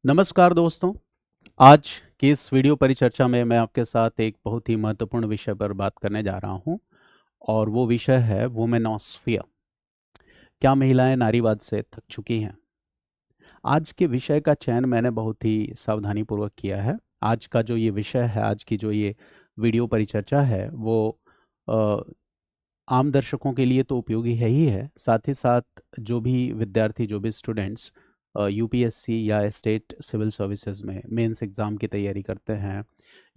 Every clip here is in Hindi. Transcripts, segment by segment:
नमस्कार दोस्तों। आज की इस वीडियो परिचर्चा में मैं आपके साथ एक बहुत ही महत्वपूर्ण विषय पर बात करने जा रहा हूं और वो विषय है वुमेनोस्फियर। क्या महिलाएं नारीवाद से थक चुकी हैं? आज के विषय का चयन मैंने बहुत ही सावधानीपूर्वक किया है। आज का जो ये विषय है, आज की जो ये वीडियो परिचर्चा है, वो अ, आम दर्शकों के लिए तो उपयोगी है ही है, साथ ही साथ जो भी विद्यार्थी, जो भी स्टूडेंट्स यूपीएससी या स्टेट सिविल सर्विसेज में मेंस एग्ज़ाम की तैयारी करते हैं,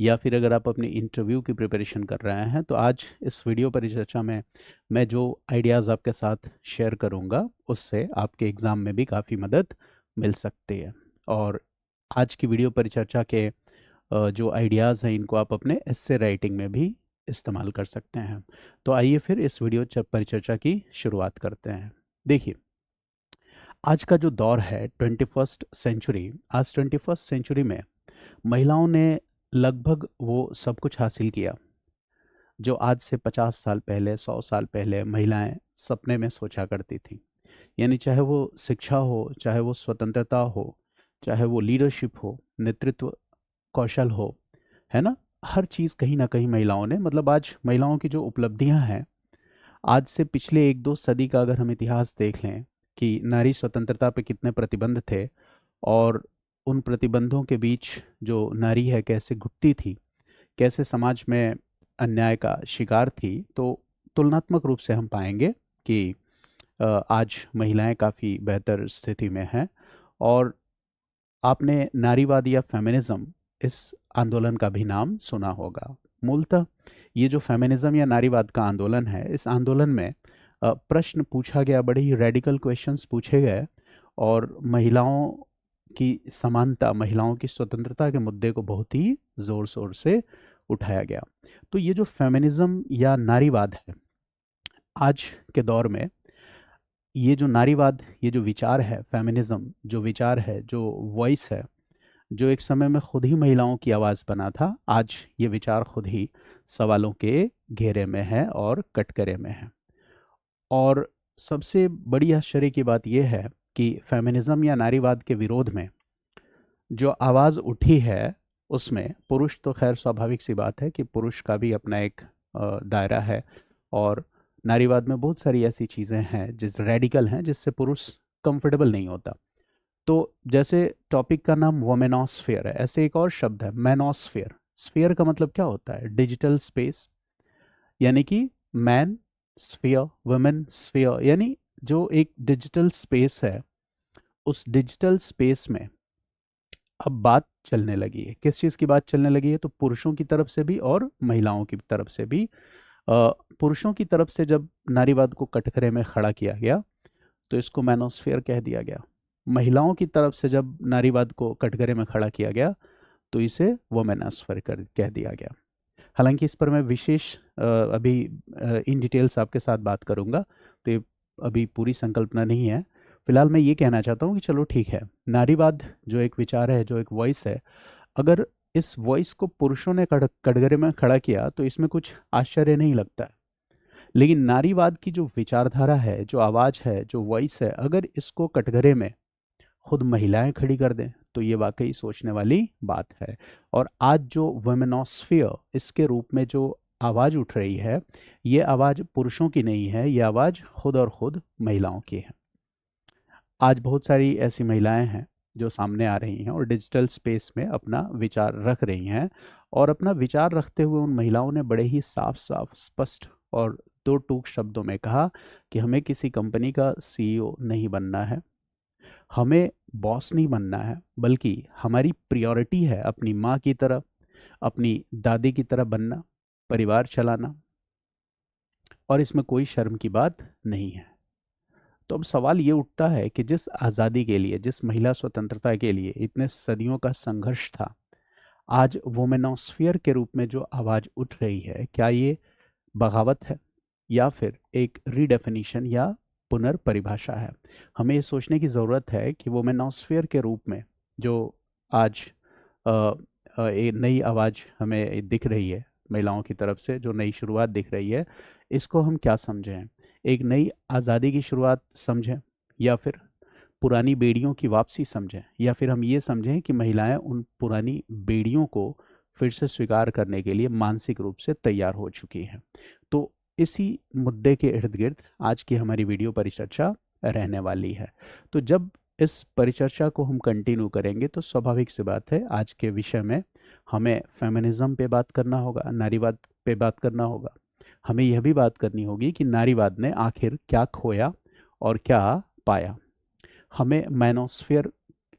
या फिर अगर आप अपनी इंटरव्यू की प्रिपरेशन कर रहे हैं, तो आज इस वीडियो परिचर्चा में मैं जो आइडियाज़ आपके साथ शेयर करूंगा, उससे आपके एग्ज़ाम में भी काफ़ी मदद मिल सकती है। और आज की वीडियो परिचर्चा के जो आइडियाज़ हैं, इनको आप अपने एस्से राइटिंग में भी इस्तेमाल कर सकते हैं। तो आइए फिर इस वीडियो परिचर्चा की शुरुआत करते हैं। देखिए, आज का जो दौर है 21st सेंचुरी, आज 21st सेंचुरी में महिलाओं ने लगभग वो सब कुछ हासिल किया जो आज से 50 साल पहले, 100 साल पहले महिलाएं सपने में सोचा करती थी। यानी चाहे वो शिक्षा हो, चाहे वो स्वतंत्रता हो, चाहे वो लीडरशिप हो, नेतृत्व कौशल हो, है ना? हर चीज़ कहीं ना कहीं महिलाओं ने, मतलब आज महिलाओं की जो उपलब्धियां हैं, आज से पिछले एक दो सदी का अगर हम इतिहास देख लें कि नारी स्वतंत्रता पे कितने प्रतिबंध थे, और उन प्रतिबंधों के बीच जो नारी है कैसे घुटती थी, कैसे समाज में अन्याय का शिकार थी, तो तुलनात्मक रूप से हम पाएंगे कि आज महिलाएं काफ़ी बेहतर स्थिति में हैं। और आपने नारीवाद या फेमिनिज्म, इस आंदोलन का भी नाम सुना होगा। मूलतः ये जो फेमिनिज्म या नारीवाद का आंदोलन है, इस आंदोलन में प्रश्न पूछा गया, बड़े ही रेडिकल क्वेश्चंस पूछे गए, और महिलाओं की समानता, महिलाओं की स्वतंत्रता के मुद्दे को बहुत ही ज़ोर शोर से उठाया गया। तो ये जो फेमिनिज्म या नारीवाद है, आज के दौर में ये जो नारीवाद, ये जो विचार है, फेमिनिज्म जो विचार है, जो वॉइस है, जो एक समय में खुद ही महिलाओं की आवाज़ बना था, आज ये विचार खुद ही सवालों के घेरे में है और कटघरे में है। और सबसे बड़ी आश्चर्य की बात यह है कि फेमिनिज्म या नारीवाद के विरोध में जो आवाज़ उठी है, उसमें पुरुष, तो खैर स्वाभाविक सी बात है कि पुरुष का भी अपना एक दायरा है, और नारीवाद में बहुत सारी ऐसी चीज़ें हैं जिस रेडिकल हैं जिससे पुरुष कंफर्टेबल नहीं होता। तो जैसे टॉपिक का नाम वोमेनोस्फेयर है, ऐसे एक और शब्द है मैनोस्फेयर। स्फीयर का मतलब क्या होता है? डिजिटल स्पेस, यानी कि मैन स्फीयर, वुमेन स्फीयर, यानी जो एक डिजिटल स्पेस है, उस डिजिटल स्पेस में अब बात चलने लगी है। किस चीज़ की बात चलने लगी है? तो पुरुषों की तरफ से भी और महिलाओं की तरफ से भी। पुरुषों की तरफ से जब नारीवाद को कटघरे में खड़ा किया गया, तो इसको मैनोस्फेयर कह दिया गया। महिलाओं की तरफ से जब नारीवाद को कटघरे में खड़ा किया गया, तो इसे वोमेनोस्फेयर कर कह दिया गया। हालांकि इस पर मैं विशेष अभी इन डिटेल्स आपके साथ बात करूंगा, तो ये अभी पूरी संकल्पना नहीं है। फिलहाल मैं ये कहना चाहता हूँ कि चलो ठीक है, नारीवाद जो एक विचार है, जो एक वॉइस है, अगर इस वॉइस को पुरुषों ने कटघरे में खड़ा किया तो इसमें कुछ आश्चर्य नहीं लगता है। लेकिन नारीवाद की जो विचारधारा है, जो आवाज़ है, जो वॉइस है, अगर इसको कटघरे में खुद महिलाएं खड़ी कर दें, तो ये वाकई सोचने वाली बात है। और आज जो वुमेनोस्फियर इसके रूप में जो आवाज़ उठ रही है, ये आवाज़ पुरुषों की नहीं है, ये आवाज़ खुद और खुद महिलाओं की है। आज बहुत सारी ऐसी महिलाएं हैं जो सामने आ रही हैं और डिजिटल स्पेस में अपना विचार रख रही हैं, और अपना विचार रखते हुए उन महिलाओं ने बड़े ही साफ साफ, स्पष्ट और दो टूक शब्दों में कहा कि हमें किसी कंपनी का सीईओ नहीं बनना है, हमें बॉस नहीं बनना है, बल्कि हमारी प्रायोरिटी है अपनी माँ की तरह, अपनी दादी की तरह बनना, परिवार चलाना, और इसमें कोई शर्म की बात नहीं है। तो अब सवाल ये उठता है कि जिस आज़ादी के लिए, जिस महिला स्वतंत्रता के लिए इतने सदियों का संघर्ष था, आज वोमेनोस्फियर के रूप में जो आवाज़ उठ रही है, क्या ये बगावत है या फिर एक रीडेफिनीशन या पुनर्परिभाषा है? हमें ये सोचने की ज़रूरत है कि वोमेनोस्फियर के रूप में जो आज अ, एक नई आवाज़ हमें दिख रही है, महिलाओं की तरफ से जो नई शुरुआत दिख रही है, इसको हम क्या समझें? एक नई आज़ादी की शुरुआत समझें, या फिर पुरानी बेड़ियों की वापसी समझें, या फिर हम ये समझें कि महिलाएं उन पुरानी बेड़ियों को फिर से स्वीकार करने के लिए मानसिक रूप से तैयार हो चुकी हैं। तो इसी मुद्दे के इर्द गिर्द आज की हमारी वीडियो परिचर्चा रहने वाली है। तो जब इस परिचर्चा को हम कंटिन्यू करेंगे तो स्वाभाविक सी बात है आज के विषय में हमें फेमिनिज्म पे बात करना होगा, नारीवाद पे बात करना होगा। हमें यह भी बात करनी होगी कि नारीवाद ने आखिर क्या खोया और क्या पाया। हमें मैनोस्फीयर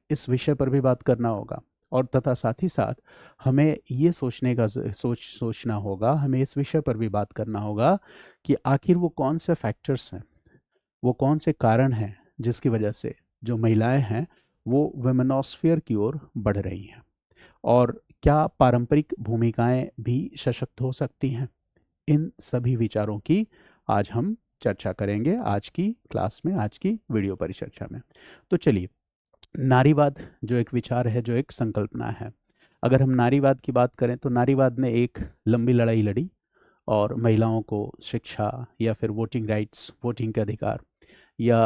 इस विषय पर भी बात करना होगा, और तथा साथ ही साथ हमें ये सोचना होगा, हमें इस विषय पर भी बात करना होगा कि आखिर वो कौन से फैक्टर्स हैं, वो कौन से कारण हैं जिसकी वजह से जो महिलाएं हैं वो वेमेनोस्फीयर की ओर बढ़ रही हैं, और क्या पारंपरिक भूमिकाएं भी सशक्त हो सकती हैं। इन सभी विचारों की आज हम चर्चा करेंगे आज की क्लास में, आज की वीडियो परिचर्चा में। तो चलिए, नारीवाद जो एक विचार है, जो एक संकल्पना है, अगर हम नारीवाद की बात करें तो नारीवाद ने एक लंबी लड़ाई लड़ी और महिलाओं को शिक्षा या फिर वोटिंग राइट्स, वोटिंग के अधिकार, या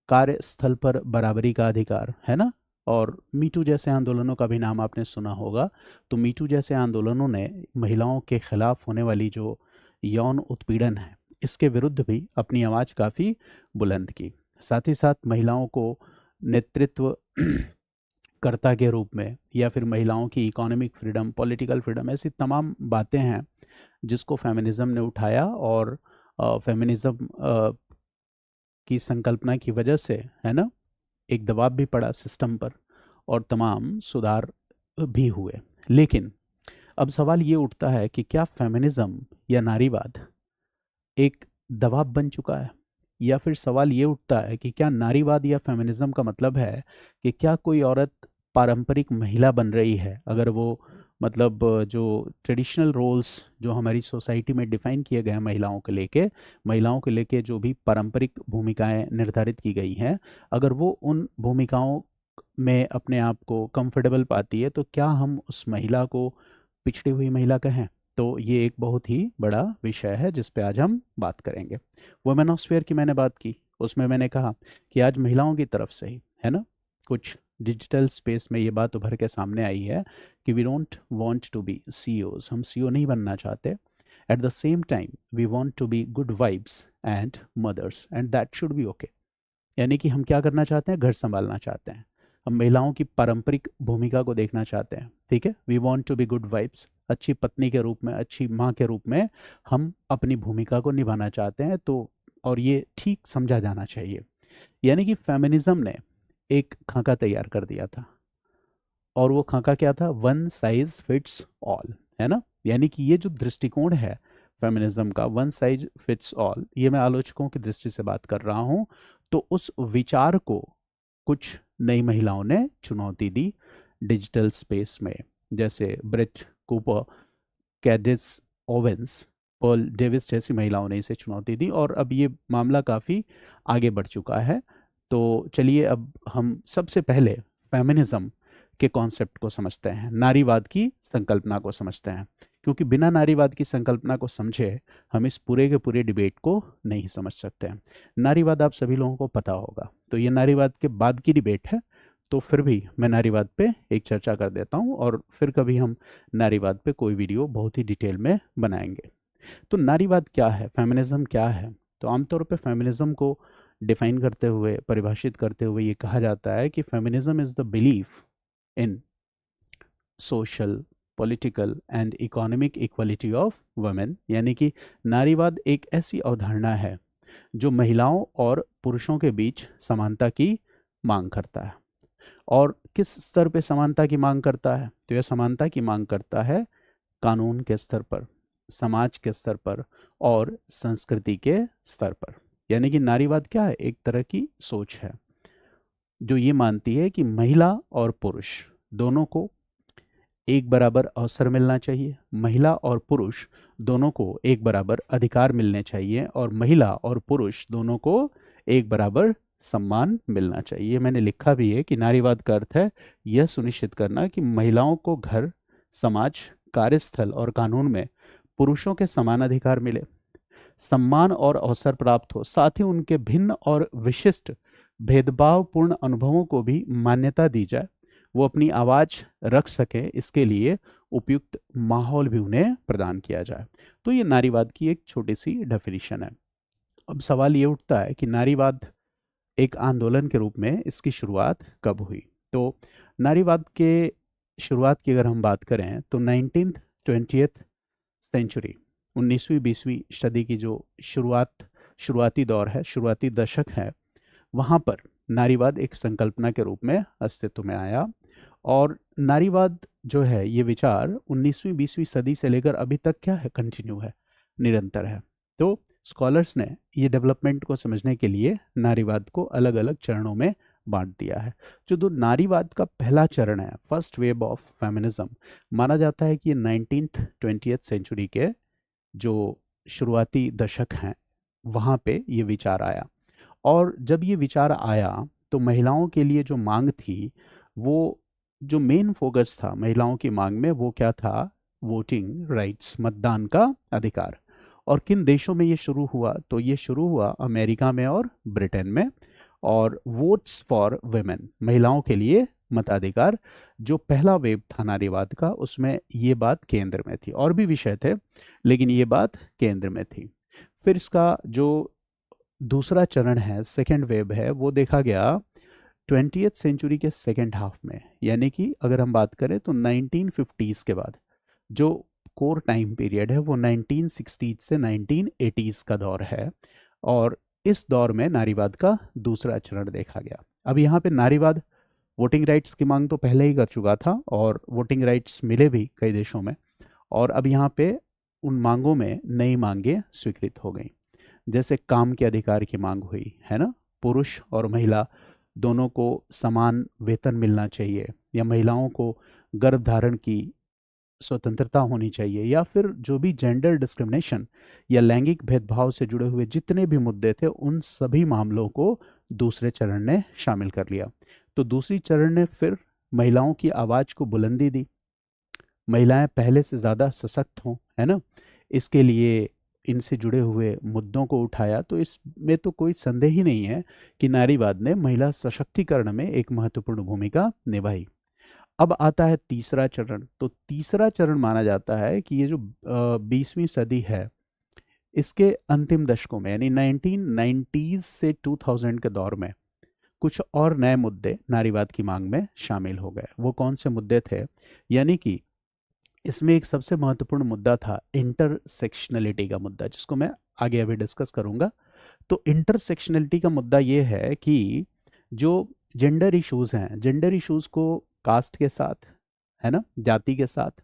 कार्यस्थल पर बराबरी का अधिकार, है ना। और मीटू जैसे आंदोलनों का भी नाम आपने सुना होगा। तो मीटू जैसे आंदोलनों ने महिलाओं के खिलाफ होने वाली जो यौन उत्पीड़न है इसके विरुद्ध भी अपनी आवाज़ काफ़ी बुलंद की। साथ ही साथ महिलाओं को नेतृत्व कर्ता के रूप में, या फिर महिलाओं की इकोनॉमिक फ्रीडम, पॉलिटिकल फ्रीडम, ऐसी तमाम बातें हैं जिसको फेमिनिज्म ने उठाया, और फेमिनिज्म की संकल्पना की वजह से, है ना, एक दबाव भी पड़ा सिस्टम पर और तमाम सुधार भी हुए। लेकिन अब सवाल ये उठता है कि क्या फेमिनिज्म या नारीवाद एक दबाव बन चुका है, या फिर सवाल ये उठता है कि क्या नारीवाद या फेमिनिज्म का मतलब है कि क्या कोई औरत पारंपरिक महिला बन रही है, अगर वो मतलब जो ट्रेडिशनल रोल्स जो हमारी सोसाइटी में डिफाइन किए गए हैं महिलाओं के लेके जो भी पारंपरिक भूमिकाएं निर्धारित की गई हैं, अगर वो उन भूमिकाओं में अपने आप को कंफर्टेबल पाती है तो क्या हम उस महिला को पिछड़ी हुई महिला कहें। तो ये एक बहुत ही बड़ा विषय है जिस पे आज हम बात करेंगे। वुमेनोस्फीयर की मैंने बात की, उसमें मैंने कहा कि आज महिलाओं की तरफ से ही, है ना, कुछ डिजिटल स्पेस में ये बात उभर के सामने आई है कि we don't want to be CEOs, हम सीईओ नहीं बनना चाहते। At the same time we want to be good wives and mothers, and that should be okay. यानी कि हम क्या करना चाहते हैं, घर संभालना चाहते हैं, हम महिलाओं की पारंपरिक भूमिका को देखना चाहते हैं, ठीक है। We want to be good wives, अच्छी पत्नी के रूप में, अच्छी माँ के रूप में हम अपनी भूमिका को निभाना चाहते हैं। तो और ये ठीक समझा जाना चाहिए। यानी कि फेमिनिज्म ने एक खाका तैयार कर दिया था, और वो खाका क्या था, वन साइज फिट्स ऑल, है ना। यानी कि ये जो दृष्टिकोण है फेमिनिज्म का, वन साइज फिट्स ऑल, ये मैं आलोचकों की दृष्टि से बात कर रहा हूँ। तो उस विचार को कुछ नई महिलाओं ने चुनौती दी डिजिटल स्पेस में, जैसे Brett Cooper, Candace Owens, Pearl Davis जैसी महिलाओं ने इसे चुनौती दी, और अब ये मामला काफ़ी आगे बढ़ चुका है। तो चलिए अब हम सबसे पहले फेमिनिज्म के कॉन्सेप्ट को समझते हैं, नारीवाद की संकल्पना को समझते हैं, क्योंकि बिना नारीवाद की संकल्पना को समझे हम इस पूरे के पूरे डिबेट को नहीं समझ सकते हैं। नारीवाद आप सभी लोगों को पता होगा, तो ये नारीवाद के बाद की डिबेट है, तो फिर भी मैं नारीवाद पे एक चर्चा कर देता हूँ, और फिर कभी हम नारीवाद पे कोई वीडियो बहुत ही डिटेल में बनाएंगे। तो नारीवाद क्या है, फेमिनिज्म क्या है। तो आमतौर पे फेमिनिज्म को डिफाइन करते हुए, परिभाषित करते हुए ये कहा जाता है कि feminism is the belief in social, political and economic equality of women. यानी कि नारीवाद एक ऐसी अवधारणा है जो महिलाओं और पुरुषों के बीच समानता की मांग करता है। और किस स्तर पे समानता की मांग करता है, तो यह समानता की मांग करता है कानून के स्तर पर, समाज के स्तर पर और संस्कृति के स्तर पर। यानी कि नारीवाद क्या है, एक तरह की सोच है जो ये मानती है कि महिला और पुरुष दोनों को एक बराबर अवसर मिलना चाहिए, महिला और पुरुष दोनों को एक बराबर अधिकार मिलने चाहिए, और महिला और पुरुष दोनों को एक बराबर सम्मान मिलना चाहिए। मैंने लिखा भी है कि नारीवाद का अर्थ है यह सुनिश्चित करना कि महिलाओं को घर, समाज, कार्यस्थल और कानून में पुरुषों के समान अधिकार मिले, सम्मान और अवसर प्राप्त हो, साथ ही उनके भिन्न और विशिष्ट भेदभावपूर्ण अनुभवों को भी मान्यता दी जाए, वो अपनी आवाज़ रख सकें, इसके लिए उपयुक्त माहौल भी उन्हें प्रदान किया जाए। तो ये नारीवाद की एक छोटी सी डेफिनेशन है। अब सवाल ये उठता है कि नारीवाद एक आंदोलन के रूप में इसकी शुरुआत कब हुई? तो नारीवाद के शुरुआत की अगर हम बात करें तो 19th 20th सेंचुरी, 19वीं 20वीं सदी की जो शुरुआती दौर है, शुरुआती दशक है, वहाँ पर नारीवाद एक संकल्पना के रूप में अस्तित्व में आया। और नारीवाद जो है ये विचार 19वीं 20वीं सदी से लेकर अभी तक क्या है, कंटिन्यू है, निरंतर है। तो स्कॉलर्स ने ये डेवलपमेंट को समझने के लिए नारीवाद को अलग अलग चरणों में बांट दिया है। जो दो नारीवाद का पहला चरण है, फर्स्ट वेव ऑफ फेमिनिज्म, माना जाता है कि ये 19th 20th सेंचुरी के जो शुरुआती दशक हैं वहाँ पे ये विचार आया। और जब ये विचार आया तो महिलाओं के लिए जो मांग थी, वो जो मेन फोकस था महिलाओं की मांग में, वो क्या था? वोटिंग राइट्स, मतदान का अधिकार। और किन देशों में ये शुरू हुआ? तो ये शुरू हुआ अमेरिका में और ब्रिटेन में। और वोट्स फॉर वुमेन, महिलाओं के लिए मताधिकार, जो पहला वेव था नारीवाद का, उसमें ये बात केंद्र में थी। और भी विषय थे लेकिन ये बात केंद्र में थी। फिर इसका जो दूसरा चरण है, सेकेंड वेव है, वो देखा गया 20th सेंचुरी के सेकेंड हाफ में, यानी कि अगर हम बात करें तो 1950s के बाद जो कोर टाइम पीरियड है वो 1960s से 1980s का दौर है। और इस दौर में नारीवाद का दूसरा चरण देखा गया। अब यहाँ पे नारीवाद वोटिंग राइट्स की मांग तो पहले ही कर चुका था और वोटिंग राइट्स मिले भी कई देशों में। और अब यहाँ पे उन मांगों में नई मांगें स्वीकृत हो गई, जैसे काम के अधिकार की मांग हुई है ना, पुरुष और महिला दोनों को समान वेतन मिलना चाहिए, या महिलाओं को गर्भधारण की स्वतंत्रता होनी चाहिए, या फिर जो भी जेंडर डिस्क्रिमिनेशन या लैंगिक भेदभाव से जुड़े हुए जितने भी मुद्दे थे, उन सभी मामलों को दूसरे चरण ने शामिल कर लिया। तो दूसरी चरण ने फिर महिलाओं की आवाज़ को बुलंदी दी, महिलाएं पहले से ज़्यादा सशक्त हों, है ना, इसके लिए इनसे जुड़े हुए मुद्दों को उठाया। तो इसमें तो कोई संदेह ही नहीं है कि नारीवाद ने महिला सशक्तिकरण में एक महत्वपूर्ण भूमिका निभाई। अब आता है तीसरा चरण। तो तीसरा चरण माना जाता है कि ये जो 20वीं सदी है, इसके अंतिम दशकों में, यानी 1990s से 2000 के दौर में कुछ और नए मुद्दे नारीवाद की मांग में शामिल हो गए। वो कौन से मुद्दे थे? यानी कि इसमें एक सबसे महत्वपूर्ण मुद्दा था इंटरसेक्शनलिटी का मुद्दा, जिसको मैं आगे अभी डिस्कस करूंगा। तो इंटरसेक्शनलिटी का मुद्दा ये है कि जो जेंडर इश्यूज हैं, जेंडर इश्यूज को कास्ट के साथ, है ना, जाति के साथ,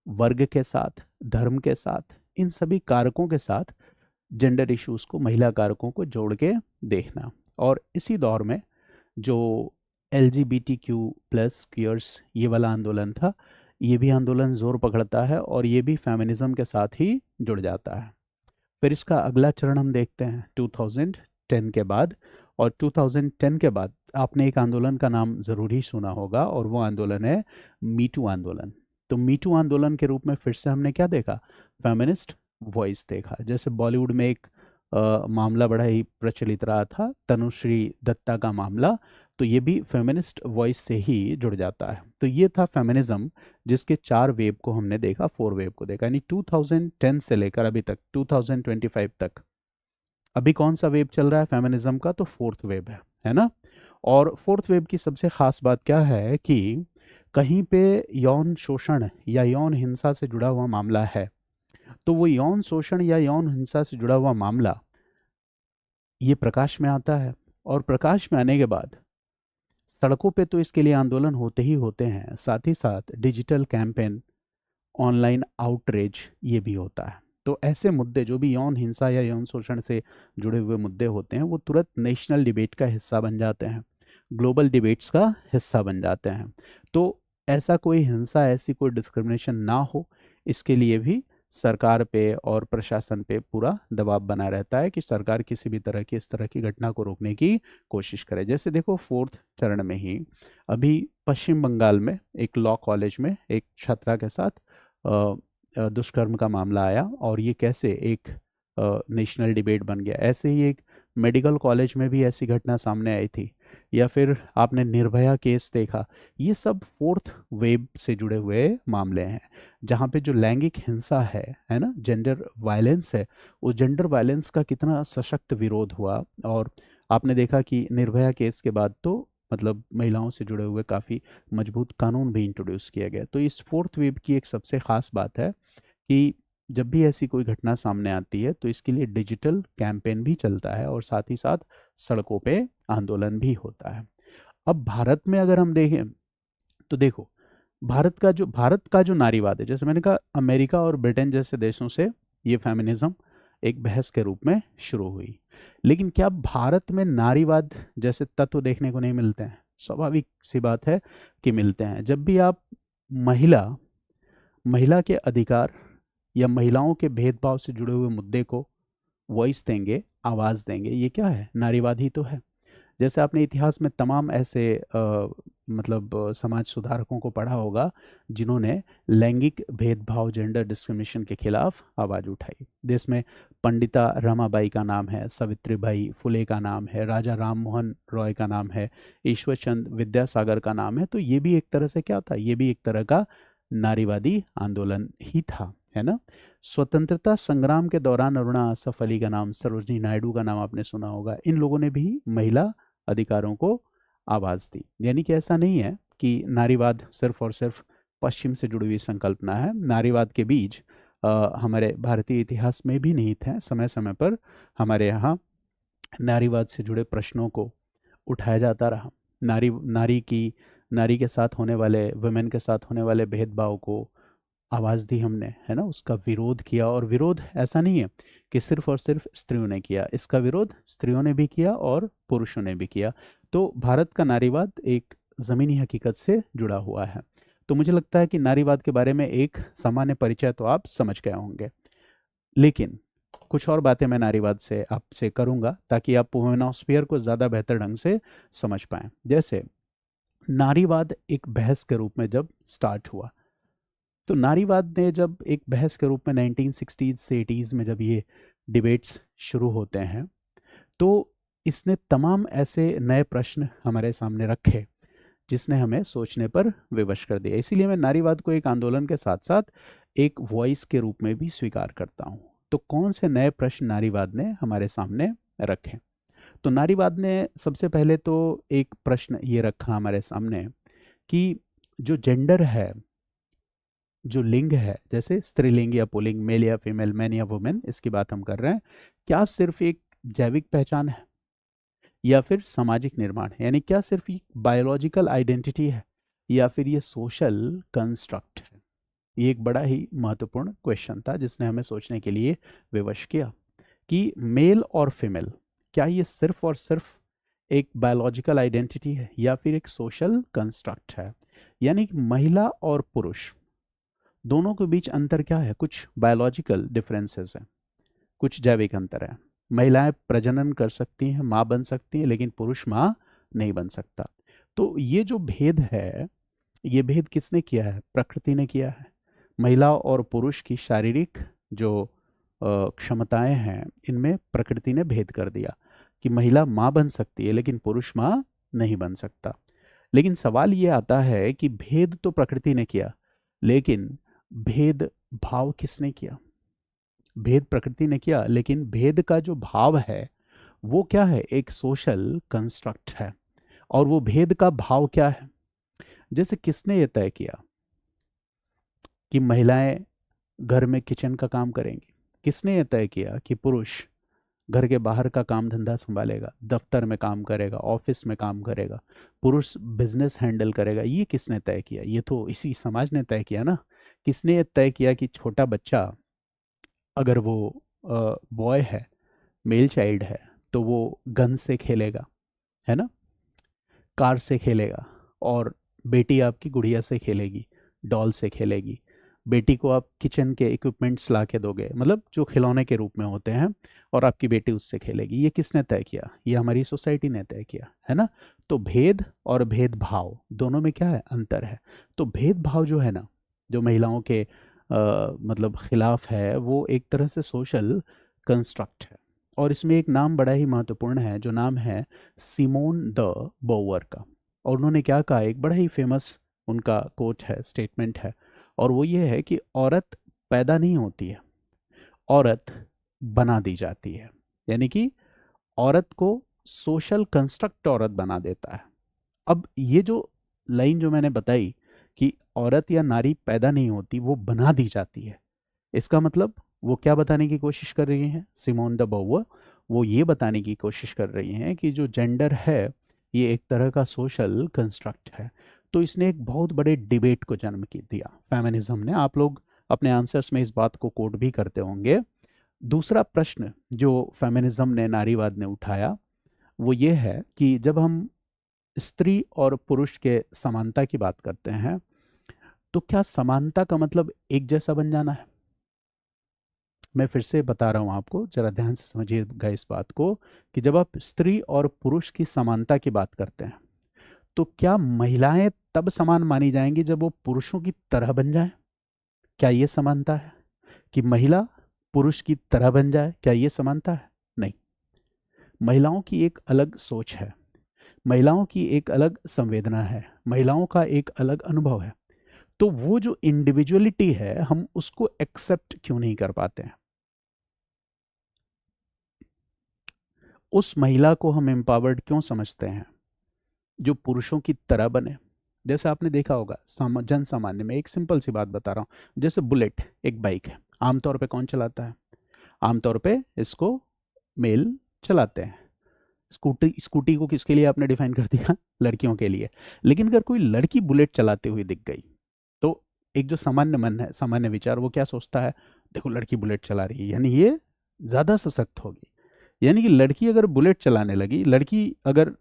वर्ग के साथ, धर्म के साथ, इन सभी कारकों के साथ जेंडर इश्यूज को, महिला कारकों को जोड़ के देखना। और इसी दौर में जो LGBTQ+ क्यूअर्स ये वाला आंदोलन था, ये भी आंदोलन जोर पकड़ता है और ये भी फेमिनिज्म के साथ ही जुड़ जाता है। फिर इसका अगला चरण हम देखते हैं 2010 के बाद। और 2010 के बाद आपने एक आंदोलन का नाम ज़रूर ही सुना होगा, और वो आंदोलन है मीटू आंदोलन। तो मीटू आंदोलन के रूप में फिर से हमने क्या देखा? फेमिनिस्ट वॉइस देखा। जैसे बॉलीवुड में एक मामला बड़ा ही प्रचलित रहा था, तनुश्री दत्ता का मामला, तो ये भी फेमिनिस्ट वॉइस से ही जुड़ जाता है। तो ये था फेमिनिज्म, जिसके 4 वेव को हमने देखा, 4 वेव को देखा, यानी 2010 से लेकर अभी तक 2025 तक। अभी कौन सा वेव चल रहा है फेमिनिज्म का? तो 4th वेव है ना। और 4th वेव की सबसे खास बात क्या है कि कहीं पे यौन शोषण या यौन हिंसा से जुड़ा हुआ मामला है, तो वो यौन शोषण या यौन हिंसा से जुड़ा हुआ मामला ये प्रकाश में आता है। और प्रकाश में आने के बाद सड़कों पे तो इसके लिए आंदोलन होते ही होते हैं, साथ ही साथ डिजिटल कैंपेन, ऑनलाइन आउटरीच ये भी होता है। तो ऐसे मुद्दे जो भी यौन हिंसा या यौन शोषण से जुड़े हुए मुद्दे होते हैं, वो तुरंत नेशनल डिबेट का हिस्सा बन जाते हैं, ग्लोबल डिबेट्स का हिस्सा बन जाते हैं। तो ऐसा कोई हिंसा, ऐसी कोई डिस्क्रिमिनेशन ना हो, इसके लिए भी सरकार पे और प्रशासन पे पूरा दबाव बना रहता है कि सरकार किसी भी तरह की इस तरह की घटना को रोकने की कोशिश करे। जैसे देखो 4th चरण में ही अभी पश्चिम बंगाल में एक लॉ कॉलेज में एक छात्रा के साथ दुष्कर्म का मामला आया, और ये कैसे एक नेशनल डिबेट बन गया। ऐसे ही एक मेडिकल कॉलेज में भी ऐसी घटना सामने आई थी, या फिर आपने निर्भया केस देखा। ये सब फोर्थ वेव से जुड़े हुए मामले हैं, जहाँ पे जो लैंगिक हिंसा है ना, जेंडर वायलेंस है, उस जेंडर वायलेंस का कितना सशक्त विरोध हुआ। और आपने देखा कि निर्भया केस के बाद तो मतलब महिलाओं से जुड़े हुए काफ़ी मजबूत कानून भी इंट्रोड्यूस किया गया। तो इस फोर्थ वेव की एक सबसे ख़ास बात है कि जब भी ऐसी कोई घटना सामने आती है तो इसके लिए डिजिटल कैंपेन भी चलता है और साथ ही साथ सड़कों पे आंदोलन भी होता है। अब भारत में अगर हम देखें तो देखो, भारत का जो नारीवाद है, जैसे मैंने कहा अमेरिका और ब्रिटेन जैसे देशों से ये फेमिनिज्म एक बहस के रूप में शुरू हुई। लेकिन क्या भारत में नारीवाद जैसे तत्व देखने को नहीं मिलते हैं? स्वाभाविक सी बात है कि मिलते हैं। जब भी आप महिला महिला के अधिकार या महिलाओं के भेदभाव से जुड़े हुए मुद्दे को वॉइस देंगे, आवाज़ देंगे, ये क्या है? नारीवाद ही तो है। जैसे आपने इतिहास में तमाम ऐसे समाज सुधारकों को पढ़ा होगा जिन्होंने लैंगिक भेदभाव, जेंडर डिस्क्रिमिनेशन के खिलाफ आवाज़ उठाई। देश में पंडिता रमाबाई का नाम है, सावित्रीबाई फुले का नाम है, राजा राम मोहन रॉय का नाम है, ईश्वर चंद विद्यासागर का नाम है। तो ये भी एक तरह से क्या था? ये भी एक तरह का नारीवादी आंदोलन ही था, है ना। स्वतंत्रता संग्राम के दौरान अरुणा आसफ अली का नाम, सरोजनी नायडू का नाम आपने सुना होगा। इन लोगों ने भी महिला अधिकारों को आवाज़ दी। यानी कि ऐसा नहीं है कि नारीवाद सिर्फ और सिर्फ पश्चिम से जुड़ी हुई संकल्पना है। नारीवाद के बीज हमारे भारतीय इतिहास में भी नहीं थे। समय समय पर हमारे यहाँ नारीवाद से जुड़े प्रश्नों को उठाया जाता रहा। नारी के साथ होने वाले, वुमेन के साथ होने वाले भेदभाव को आवाज़ दी हमने, है ना, उसका विरोध किया। और विरोध ऐसा नहीं है कि सिर्फ और सिर्फ स्त्रियों ने किया, इसका विरोध स्त्रियों ने भी किया और पुरुषों ने भी किया। तो भारत का नारीवाद एक ज़मीनी हकीकत से जुड़ा हुआ है। तो मुझे लगता है कि नारीवाद के बारे में एक सामान्य परिचय तो आप समझ गए होंगे, लेकिन कुछ और बातें मैं नारीवाद से आपसे करूंगा ताकि आप वुमेनोस्फीयर को ज़्यादा बेहतर ढंग से समझ पाएं। जैसे नारीवाद एक बहस के रूप में जब स्टार्ट हुआ, तो नारीवाद ने जब एक बहस के रूप में 1960s से 80s में जब ये डिबेट्स शुरू होते हैं, तो इसने तमाम ऐसे नए प्रश्न हमारे सामने रखे जिसने हमें सोचने पर विवश कर दिया। इसीलिए मैं नारीवाद को एक आंदोलन के साथ साथ एक वॉइस के रूप में भी स्वीकार करता हूँ। तो कौन से नए प्रश्न नारीवाद ने हमारे सामने रखे? तो नारीवाद ने सबसे पहले तो एक प्रश्न ये रखा हमारे सामने कि जो जेंडर है, जो लिंग है, जैसे स्त्रीलिंग या पुल्लिंग, मेल या फीमेल, मैन या वुमेन, इसकी बात हम कर रहे हैं, क्या सिर्फ एक जैविक पहचान है या फिर सामाजिक निर्माण है? यानी क्या सिर्फ एक बायोलॉजिकल आइडेंटिटी है या फिर ये सोशल कंस्ट्रक्ट है? ये एक बड़ा ही महत्वपूर्ण क्वेश्चन था जिसने हमें सोचने के लिए विवश किया कि मेल और फीमेल, क्या ये सिर्फ और सिर्फ एक बायोलॉजिकल आइडेंटिटी है या फिर एक सोशल कंस्ट्रक्ट है? यानी कि महिला और पुरुष दोनों के बीच अंतर क्या है? कुछ बायोलॉजिकल डिफरेंसेस हैं, कुछ जैविक अंतर है। महिलाएं प्रजनन कर सकती हैं, माँ बन सकती हैं, लेकिन पुरुष माँ नहीं बन सकता। तो ये जो भेद है, ये भेद किसने किया है? प्रकृति ने किया है। महिला और पुरुष की शारीरिक जो क्षमताएं हैं, इनमें प्रकृति ने भेद कर दिया कि महिला माँ बन सकती है लेकिन पुरुष माँ नहीं बन सकता। लेकिन सवाल ये आता है कि भेद तो प्रकृति ने किया, लेकिन भेद भाव किसने किया? भेद प्रकृति ने किया, लेकिन भेद का जो भाव है वो क्या है? एक सोशल कंस्ट्रक्ट है। और वो भेद का भाव क्या है? जैसे किसने ये तय किया कि महिलाएं घर में किचन का काम करेंगी? किसने ये तय किया कि पुरुष घर के बाहर का काम धंधा संभालेगा, दफ्तर में काम करेगा, ऑफिस में काम करेगा, पुरुष बिजनेस हैंडल करेगा? ये किसने तय किया? ये तो इसी समाज ने तय किया ना। किसने ये तय किया कि छोटा बच्चा अगर वो बॉय है, मेल चाइल्ड है, तो वो गन से खेलेगा, है ना, कार से खेलेगा, और बेटी आपकी गुड़िया से खेलेगी, डॉल से खेलेगी। बेटी को आप किचन के इक्विपमेंट्स ला के दोगे, मतलब जो खिलौने के रूप में होते हैं, और आपकी बेटी उससे खेलेगी। ये किसने तय किया? ये हमारी सोसाइटी ने तय किया, है ना। तो भेद और भेदभाव दोनों में क्या है? अंतर है। तो भेदभाव जो है ना, जो महिलाओं के खिलाफ है, वो एक तरह से सोशल कंस्ट्रक्ट है। और इसमें एक नाम बड़ा ही महत्वपूर्ण है, जो नाम है सिमोन द बोवर का। और उन्होंने क्या कहा, एक बड़ा ही फेमस उनका कोट है, स्टेटमेंट है, और वो ये है कि औरत पैदा नहीं होती है, औरत बना दी जाती है। यानी कि औरत को सोशल कंस्ट्रक्ट औरत बना देता है। अब ये जो लाइन जो मैंने बताई कि औरत या नारी पैदा नहीं होती, वो बना दी जाती है, इसका मतलब वो क्या बताने की कोशिश कर रही हैं सिमोन द बोवर? वो ये बताने की कोशिश कर रही हैं कि जो जेंडर है ये एक तरह का सोशल कंस्ट्रक्ट है। तो इसने एक बहुत बड़े डिबेट को जन्म की दिया फेमिनिज्म ने। आप लोग अपने आंसर्स में इस बात को कोट भी करते होंगे। दूसरा प्रश्न जो फेमिनिज्म ने, नारीवाद ने उठाया, वो ये है कि जब हम स्त्री और पुरुष के समानता की बात करते हैं, तो क्या समानता का मतलब एक जैसा बन जाना है? मैं फिर से बता रहा हूं आपको, जरा ध्यान से समझिएगा इस बात को, कि जब आप स्त्री और पुरुष की समानता की बात करते हैं, तो क्या महिलाएं तब समान मानी जाएंगी जब वो पुरुषों की तरह बन जाए? क्या ये समानता है कि महिला पुरुष की तरह बन जाए? क्या ये समानता है? नहीं। महिलाओं की एक अलग सोच है, महिलाओं की एक अलग संवेदना है, महिलाओं का एक अलग अनुभव है। तो वो जो इंडिविजुअलिटी है, हम उसको एक्सेप्ट क्यों नहीं कर पाते हैं? उस महिला को हम एम्पावर्ड क्यों समझते हैं जो पुरुषों की तरह बने? जैसे आपने देखा होगा जन सामान्य में, एक सिंपल सी बात बता रहा हूँ, जैसे बुलेट एक बाइक है, आमतौर पे कौन चलाता है? आमतौर पे इसको मेल चलाते हैं। स्कूटी, स्कूटी को किसके लिए आपने डिफाइन कर दिया? लड़कियों के लिए। लेकिन अगर कोई लड़की बुलेट चलाते हुए दिख गई, तो एक जो सामान्य मन है, सामान्य विचार, वो क्या सोचता है? देखो लड़की बुलेट चला रही है, यानी ये ज़्यादा सशक्त होगी। यानी कि लड़की अगर बुलेट चलाने लगी, लड़की अगर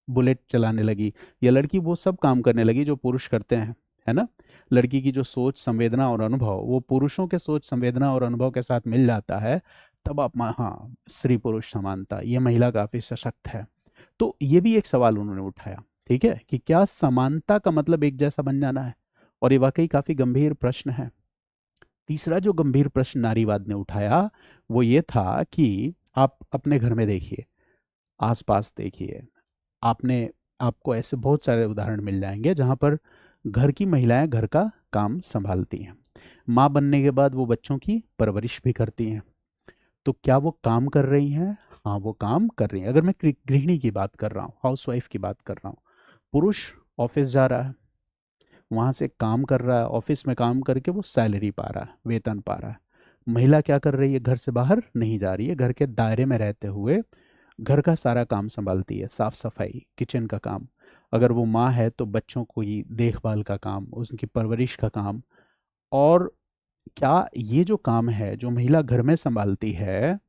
बुलेट चलाने लगी, या लड़की वो सब काम करने लगी जो पुरुष करते हैं, है ना? लड़की की जो सोच, संवेदना और अनुभव, वो पुरुषों के सोच, संवेदना और अनुभव के साथ मिल जाता है, तब आप हाँ, स्त्री पुरुष समानता, ये महिला काफ़ी सशक्त है। तो ये भी एक सवाल उन्होंने उठाया, ठीक है, कि क्या समानता का मतलब एक जैसा बन जाना है? और ये वाकई काफ़ी गंभीर प्रश्न है। तीसरा जो गंभीर प्रश्न नारीवाद ने उठाया, वो ये था कि आप अपने घर में देखिए, आसपास देखिए, आपने आपको ऐसे बहुत सारे उदाहरण मिल जाएंगे जहाँ पर घर की महिलाएं घर का काम संभालती हैं। माँ बनने के बाद वो बच्चों की परवरिश भी करती हैं। तो क्या वो काम कर रही हैं? हाँ, वो काम कर रही हैं। अगर मैं गृहिणी की बात कर रहा हूँ, हाउसवाइफ की बात कर रहा हूँ, पुरुष ऑफिस जा रहा है, वहाँ से काम कर रहा है, ऑफिस में काम करके वो सैलरी पा रहा है, वेतन पा रहा है। महिला क्या कर रही है? घर से बाहर नहीं जा रही है, घर के दायरे में रहते हुए घर का सारा काम संभालती है, साफ सफाई, किचन का काम। अगर वो माँ है तो बच्चों को ही देखभाल का काम, उनकी परवरिश का काम। और क्या ये जो काम है जो महिला घर में संभालती है,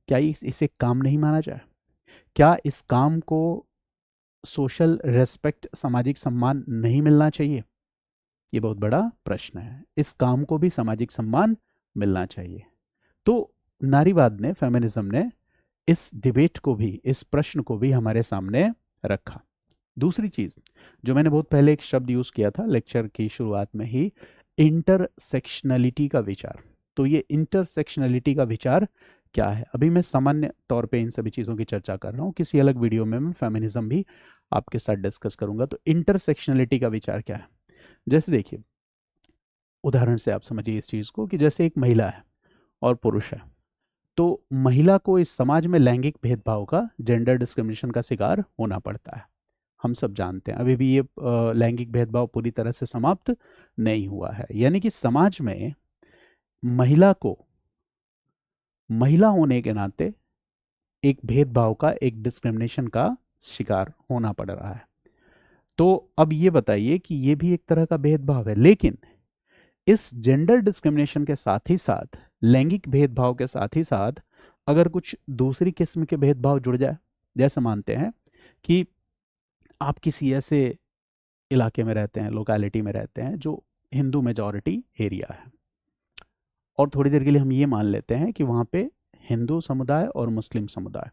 क्या इसे काम नहीं माना जाए? क्या इस काम को सोशल रेस्पेक्ट, सामाजिक सम्मान नहीं मिलना चाहिए? ये बहुत बड़ा प्रश्न है। इस काम को भी सामाजिक सम्मान मिलना चाहिए। तो नारीवाद ने, फेमिनिज्म ने इस डिबेट को भी, इस प्रश्न को भी हमारे सामने रखा। दूसरी चीज जो मैंने बहुत पहले एक शब्द यूज किया था लेक्चर की शुरुआत में ही, इंटरसेक्शनलिटी का विचार। तो ये इंटरसेक्शनलिटी का विचार क्या है? अभी मैं सामान्य तौर पे इन सभी चीज़ों की चर्चा कर रहा हूँ, किसी अलग वीडियो में मैं फेमिनिज्म भी आपके साथ डिस्कस करूंगा। तो इंटरसेक्शनलिटी का विचार क्या है? जैसे देखिए, उदाहरण से आप समझिए इस चीज़ को, कि जैसे एक महिला है और पुरुष है, तो महिला को इस समाज में लैंगिक भेदभाव का, जेंडर डिस्क्रिमिनेशन का शिकार होना पड़ता है। हम सब जानते हैं अभी भी ये लैंगिक भेदभाव पूरी तरह से समाप्त नहीं हुआ है। यानी कि समाज में महिला को, महिला होने के नाते एक भेदभाव का, एक डिस्क्रिमिनेशन का शिकार होना पड़ रहा है। तो अब ये बताइए कि ये भी एक तरह का भेदभाव है, लेकिन इस जेंडर डिस्क्रिमिनेशन के साथ ही साथ, लैंगिक भेदभाव के साथ ही साथ, अगर कुछ दूसरी किस्म के भेदभाव जुड़ जाए, जैसे मानते हैं कि आप किसी ऐसे इलाके में रहते हैं, लोकेलिटी में रहते हैं जो हिंदू मेजॉरिटी एरिया है, और थोड़ी देर के लिए हम ये मान लेते हैं कि वहाँ पे हिंदू समुदाय और मुस्लिम समुदाय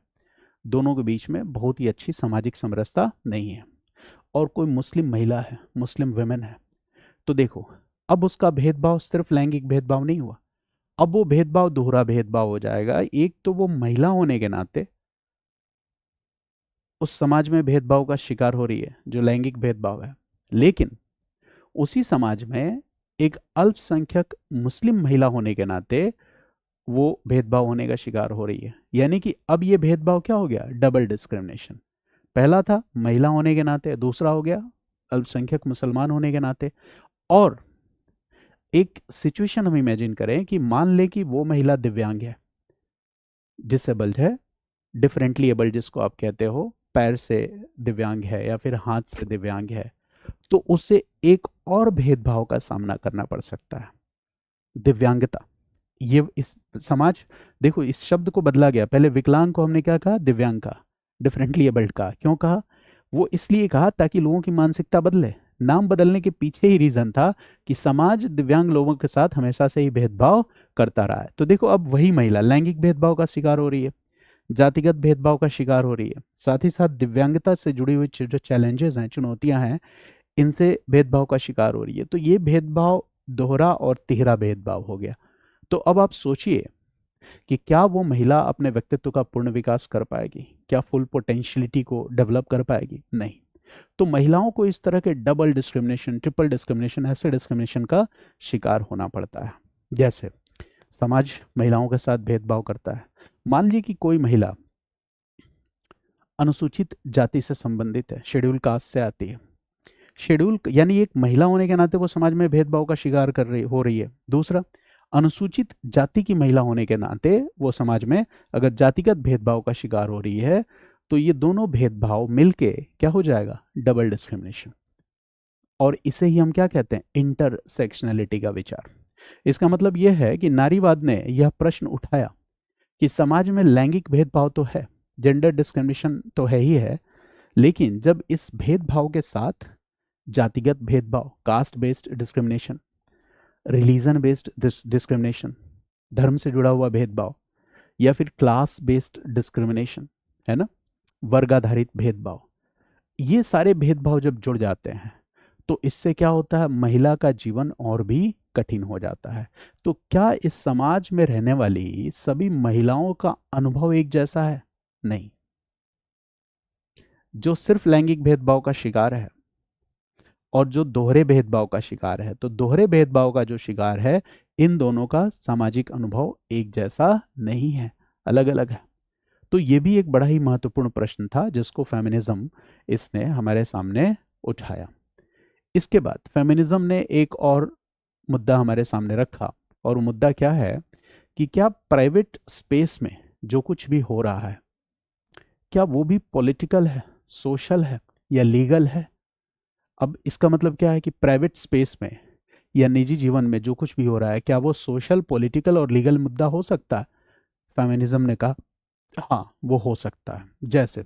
दोनों के बीच में बहुत ही अच्छी सामाजिक समरसता नहीं है, और कोई मुस्लिम महिला है, मुस्लिम वुमेन है, तो देखो अब उसका भेदभाव सिर्फ लैंगिक भेदभाव नहीं हुआ, अब वो भेदभाव दोहरा भेदभाव हो जाएगा। एक तो वो महिला होने के नाते उस समाज में भेदभाव का शिकार हो रही है, जो लैंगिक भेदभाव है, लेकिन उसी समाज में एक अल्पसंख्यक मुस्लिम महिला होने के नाते वो भेदभाव होने का शिकार हो रही है। यानी कि अब ये भेदभाव क्या हो गया? Double discrimination. पहला था महिला होने के नाते, दूसरा हो गया अल्पसंख्यक मुसलमान होने के नाते। और एक सिचुएशन हम इमेजिन करें कि मान लें कि वो महिला दिव्यांग है, डिसेबल्ड है, डिफरेंटली एबल्ड जिसको आप कहते हो, पैर से दिव्यांग है या फिर हाथ से दिव्यांग है, तो उससे एक और भेदभाव का सामना करना पड़ सकता है, दिव्यांगता। ये इस समाज, देखो इस शब्द को बदला गया। पहले विकलांग को हमने क्या कहा? दिव्यांग का, डिफरेंटली एबल्ड का। क्यों कहा? वो इसलिए कहा ताकि लोगों की मानसिकता बदले। नाम बदलने के पीछे ही रीजन था कि समाज दिव्यांग लोगों के साथ हमेशा से ही भेदभाव करता रहा है। तो देखो अब वही महिला लैंगिक भेदभाव का शिकार हो रही है, जातिगत भेदभाव का शिकार हो रही है, साथ ही साथ दिव्यांगता से जुड़ी हुई जो चैलेंजेस हैं, चुनौतियां हैं, इनसे भेदभाव का शिकार हो रही है। तो ये भेदभाव दोहरा और तिहरा भेदभाव हो गया। तो अब आप सोचिए कि क्या वो महिला अपने व्यक्तित्व का पूर्ण विकास कर पाएगी? क्या फुल पोटेंशियलिटी को डेवलप कर पाएगी? नहीं। तो महिलाओं को इस तरह के डबल डिस्क्रिमिनेशन, ट्रिपल डिस्क्रिमिनेशन, ऐसे डिस्क्रिमिनेशन का शिकार होना पड़ता है। जैसे समाज महिलाओं के साथ भेदभाव करता है। मान लीजिए कि कोई महिला अनुसूचित जाति से संबंधित है, शेड्यूल कास्ट से आती है। शेड्यूल यानी एक महिला होने के नाते वो समाज में भेदभाव का शिकार हो रही है। दूसरा, अनुसूचित जाति की महिला होने के नाते वो समाज में अगर जातिगत भेदभाव का शिकार हो रही है, तो ये दोनों भेदभाव मिलके क्या हो जाएगा? Double discrimination. और इसे ही हम क्या कहते हैं? इंटरसेक्शनलिटी का विचार। इसका मतलब यह है कि नारीवाद ने यह प्रश्न उठाया कि समाज में लैंगिक भेदभाव तो है, जेंडर डिस्क्रिमिनेशन तो है ही है, लेकिन जब इस भेदभाव के साथ जातिगत भेदभाव, caste based discrimination, religion based discrimination, धर्म से जुड़ा हुआ भेदभाव, या फिर क्लास बेस्ड डिस्क्रिमिनेशन, है ना, वर्गाधारित भेदभाव, ये सारे भेदभाव जब जुड़ जाते हैं तो इससे क्या होता है? महिला का जीवन और भी कठिन हो जाता है। तो क्या इस समाज में रहने वाली सभी महिलाओं का अनुभव एक जैसा है? नहीं। जो सिर्फ लैंगिक भेदभाव का शिकार है और जो दोहरे भेदभाव का शिकार है, तो दोहरे भेदभाव का जो शिकार है, इन दोनों का सामाजिक अनुभव एक जैसा नहीं है, अलग अलग है। तो ये भी एक बड़ा ही महत्वपूर्ण प्रश्न था जिसको फेमिनिज्म इसने हमारे सामने उठाया। इसके बाद फेमिनिज्म ने एक और मुद्दा हमारे सामने रखा, और वो मुद्दा क्या है कि क्या प्राइवेट स्पेस में जो कुछ भी हो रहा है, क्या वो भी पॉलिटिकल है, सोशल है या लीगल है? अब इसका मतलब क्या है कि प्राइवेट स्पेस में या निजी जीवन में जो कुछ भी हो रहा है, क्या वो सोशल, पॉलिटिकल और लीगल मुद्दा हो सकता है? फेमिनिज्म ने कहा हाँ, वो हो सकता है। जैसे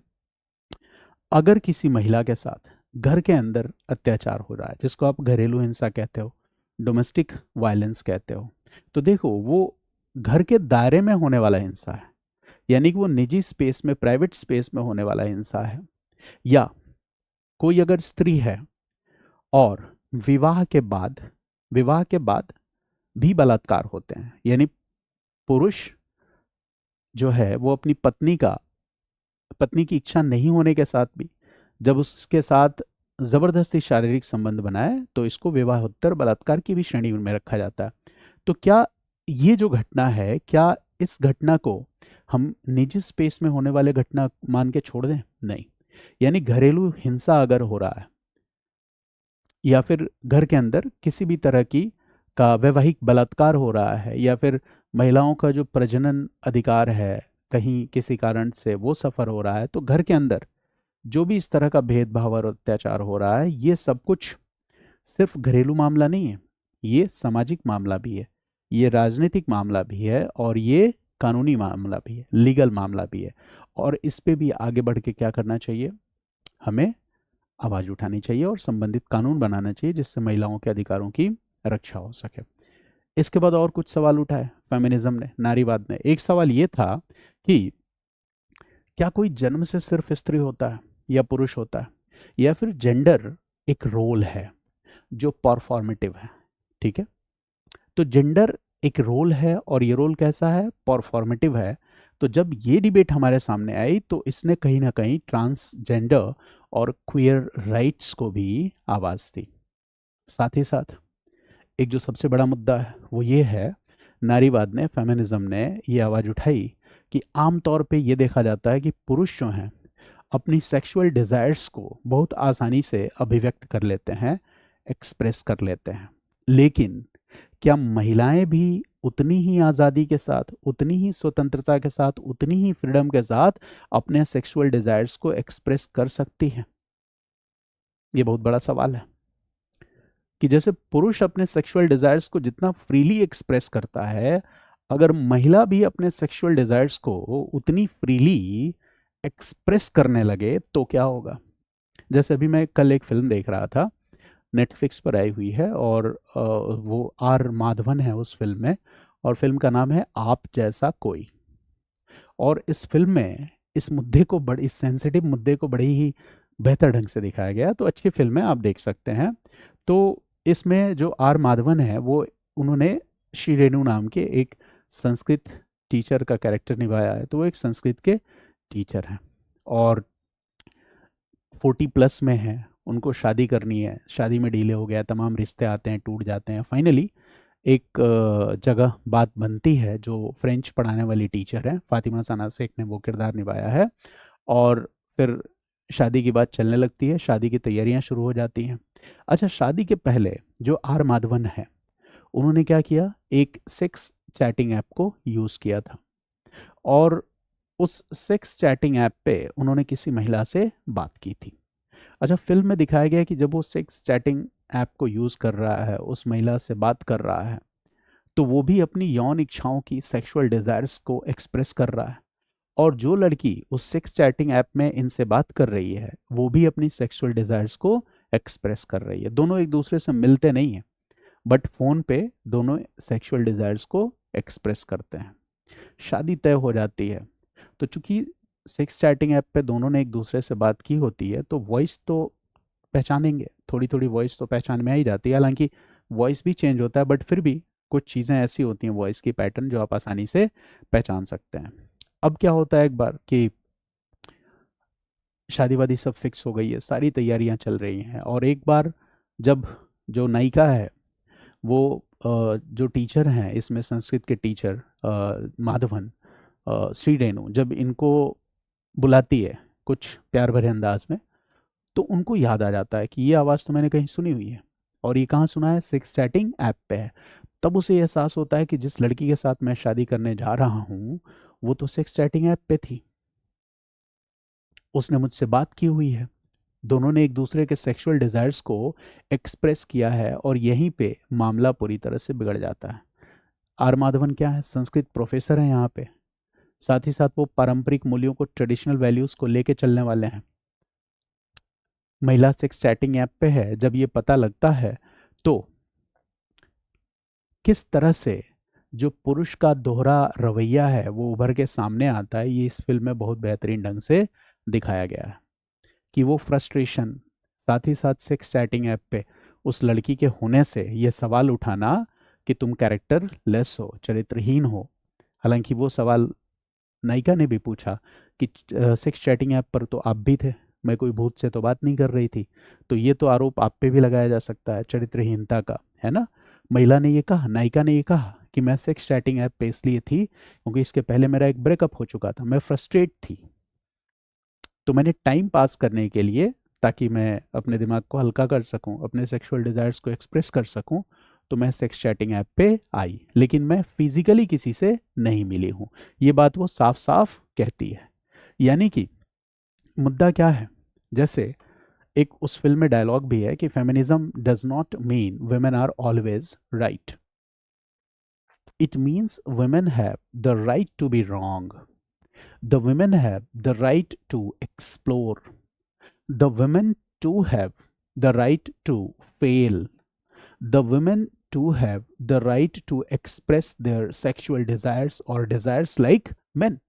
अगर किसी महिला के साथ घर के अंदर अत्याचार हो रहा है, जिसको आप घरेलू हिंसा कहते हो, डोमेस्टिक वायलेंस कहते हो, तो देखो वो घर के दायरे में होने वाला हिंसा है, यानी कि वो निजी स्पेस में, प्राइवेट स्पेस में होने वाला हिंसा है। या कोई अगर स्त्री है और विवाह के बाद भी बलात्कार होते हैं, यानी पुरुष जो है वो अपनी पत्नी की इच्छा नहीं होने के साथ भी जब उसके साथ जबरदस्ती शारीरिक संबंध बनाए, तो इसको विवाहोत्तर बलात्कार की भी श्रेणी में रखा जाता है। तो क्या ये जो घटना है, क्या इस घटना को हम निजी स्पेस में होने वाले घटना मान के छोड़ दें? नहीं। यानी घरेलू हिंसा अगर हो रहा है या फिर घर के अंदर किसी भी तरह की का वैवाहिक बलात्कार हो रहा है, या फिर महिलाओं का जो प्रजनन अधिकार है कहीं किसी कारण से वो सफर हो रहा है, तो घर के अंदर जो भी इस तरह का भेदभाव और अत्याचार हो रहा है, ये सब कुछ सिर्फ घरेलू मामला नहीं है, ये सामाजिक मामला भी है, ये राजनीतिक मामला भी है, और ये कानूनी मामला भी है, लीगल मामला भी है। और इस पे भी आगे बढ़ के क्या करना चाहिए? हमें आवाज उठानी चाहिए और संबंधित कानून बनाना चाहिए जिससे महिलाओं के अधिकारों की रक्षा हो सके। इसके बाद और कुछ सवाल उठाए फेमिनिज्म ने, नारीवाद ने। एक सवाल ये था कि क्या कोई जन्म से सिर्फ स्त्री होता है या पुरुष होता है, या फिर जेंडर एक रोल है जो परफॉर्मेटिव है? ठीक है, तो जेंडर एक रोल है और ये रोल कैसा है, परफॉर्मेटिव है। तो जब ये डिबेट हमारे सामने आई तो इसने कहीं ना कहीं ट्रांसजेंडर और क्वियर राइट्स को भी आवाज़ दी। साथ ही साथ एक जो सबसे बड़ा मुद्दा है वो ये है, नारीवाद ने, फेमिनिज्म ने ये आवाज़ उठाई कि आमतौर पे ये देखा जाता है कि पुरुष जो हैं अपनी सेक्सुअल डिज़ायर्स को बहुत आसानी से अभिव्यक्त कर लेते हैं, एक्सप्रेस कर लेते हैं, लेकिन क्या महिलाएं भी उतनी ही आज़ादी के साथ, उतनी ही स्वतंत्रता के साथ, उतनी ही फ्रीडम के साथ अपने सेक्सुअल डिज़ायर्स को एक्सप्रेस कर सकती हैं? ये बहुत बड़ा सवाल है कि जैसे पुरुष अपने सेक्सुअल डिजायर्स को जितना फ्रीली एक्सप्रेस करता है, अगर महिला भी अपने सेक्सुअल डिजायर्स को उतनी फ्रीली एक्सप्रेस करने लगे तो क्या होगा? जैसे अभी मैं कल एक फिल्म देख रहा था, नेटफ्लिक्स पर आई हुई है, और वो आर माधवन है उस फिल्म में, और फिल्म का नाम है आप जैसा कोई। और इस फिल्म में इस मुद्दे को, बड़े इस सेंसिटिव मुद्दे को बड़ी ही बेहतर ढंग से दिखाया गया। तो अच्छी फिल्म है, आप देख सकते हैं। तो इसमें जो आर माधवन है वो, उन्होंने श्री रेणु नाम के एक संस्कृत टीचर का कैरेक्टर निभाया है। तो वो एक संस्कृत के टीचर हैं और 40+ में हैं, उनको शादी करनी है, शादी में डिले हो गया, तमाम रिश्ते आते हैं, टूट जाते हैं। फाइनली एक जगह बात बनती है, जो फ्रेंच पढ़ाने वाली टीचर है, फातिमा सना शेख ने वो किरदार निभाया है, और फिर शादी की बात चलने लगती है, शादी की तैयारियां शुरू हो जाती हैं। अच्छा, शादी के पहले जो आर माधवन है उन्होंने क्या किया, एक सेक्स चैटिंग ऐप को यूज़ किया था, और उस सेक्स चैटिंग ऐप पे उन्होंने किसी महिला से बात की थी। अच्छा, फिल्म में दिखाया गया कि जब वो सेक्स चैटिंग ऐप को यूज़ कर रहा है, उस महिला से बात कर रहा है, तो वो भी अपनी यौन इच्छाओं की, सेक्सुअल डिज़ायर्स को एक्सप्रेस कर रहा है, और जो लड़की उस सेक्स चैटिंग ऐप में इनसे बात कर रही है वो भी अपनी सेक्सुअल डिज़ायर्स को एक्सप्रेस कर रही है। दोनों एक दूसरे से मिलते नहीं हैं, बट फ़ोन पे दोनों सेक्सुअल डिज़ायर्स को एक्सप्रेस करते हैं। शादी तय हो जाती है। तो चूंकि सेक्स चैटिंग ऐप पे दोनों ने एक दूसरे से बात की होती है, तो वॉइस तो पहचानेंगे, थोड़ी थोड़ी वॉइस तो पहचान में आ ही जाती है। हालांकि वॉइस भी चेंज होता है, बट फिर भी कुछ चीज़ें ऐसी होती हैं वॉइस की पैटर्न जो आप आसानी से पहचान सकते हैं। अब क्या होता है, एक बार कि शादी वादी सब फिक्स हो गई है, सारी तैयारियां चल रही हैं, और एक बार जब जो नायिका है वो जो टीचर हैं इसमें, संस्कृत के टीचर माधवन, श्री रेणु, जब इनको बुलाती है कुछ प्यार भरे अंदाज में, तो उनको याद आ जाता है कि ये आवाज़ तो मैंने कहीं सुनी हुई है, और ये कहाँ सुना है, सेक्स चैटिंग ऐप पे है। तब उसे एहसास होता है कि जिस लड़की के साथ मैं शादी करने जा रहा हूँ वो तो सेक्स चैटिंग ऐप पे थी, उसने मुझसे बात की हुई है, दोनों ने एक दूसरे के सेक्सुअल डिज़ायर्स को एक्सप्रेस किया है, और यहीं पे मामला पूरी तरह से बिगड़ जाता है। आर माधवन क्या है, संस्कृत प्रोफेसर हैं यहाँ पे, साथ ही साथ वो पारंपरिक मूल्यों को, ट्रेडिशनल वैल्यूज़ को लेके चलने वाले हैं। महिला सेक्स चैटिंग ऐप पे है, जब ये पता लगता है तो किस तरह से जो पुरुष का दोहरा रवैया है वो उभर के सामने आता है, ये इस फिल्म में बहुत बेहतरीन ढंग से दिखाया गया है। कि वो फ्रस्ट्रेशन, साथ ही साथ सेक्स चैटिंग ऐप पे उस लड़की के होने से ये सवाल उठाना कि तुम कैरेक्टर लेस हो, चरित्रहीन हो। हालांकि वो सवाल नायिका ने भी पूछा कि सेक्स चैटिंग ऐप पर तो आप भी थे, मैं कोई भूत से तो बात नहीं कर रही थी, तो ये तो आरोप आप पे भी लगाया जा सकता है चरित्रहीनता का, है ना? महिला ने ये कहा, नायिका ने ये कहा कि मैं सेक्स चैटिंग ऐप पे इसलिए थी क्योंकि इसके पहले मेरा एक ब्रेकअप हो चुका था, मैं फ्रस्ट्रेट थी, तो मैंने टाइम पास करने के लिए, ताकि मैं अपने दिमाग को हल्का कर सकूं, अपने सेक्सुअल डिज़ायर्स को एक्सप्रेस कर सकूं, तो मैं सेक्स चैटिंग ऐप पे आई, लेकिन मैं फिजिकली किसी से नहीं मिली हूं। ये बात वो साफ साफ कहती है। यानी कि मुद्दा क्या है, जैसे एक उस फिल्म में डायलॉग भी है कि feminism does not mean women are always right, it means women have the right to be wrong, the women have the right to explore, the women to have the right to fail, the women to have the right to express their sexual desires or desires like men।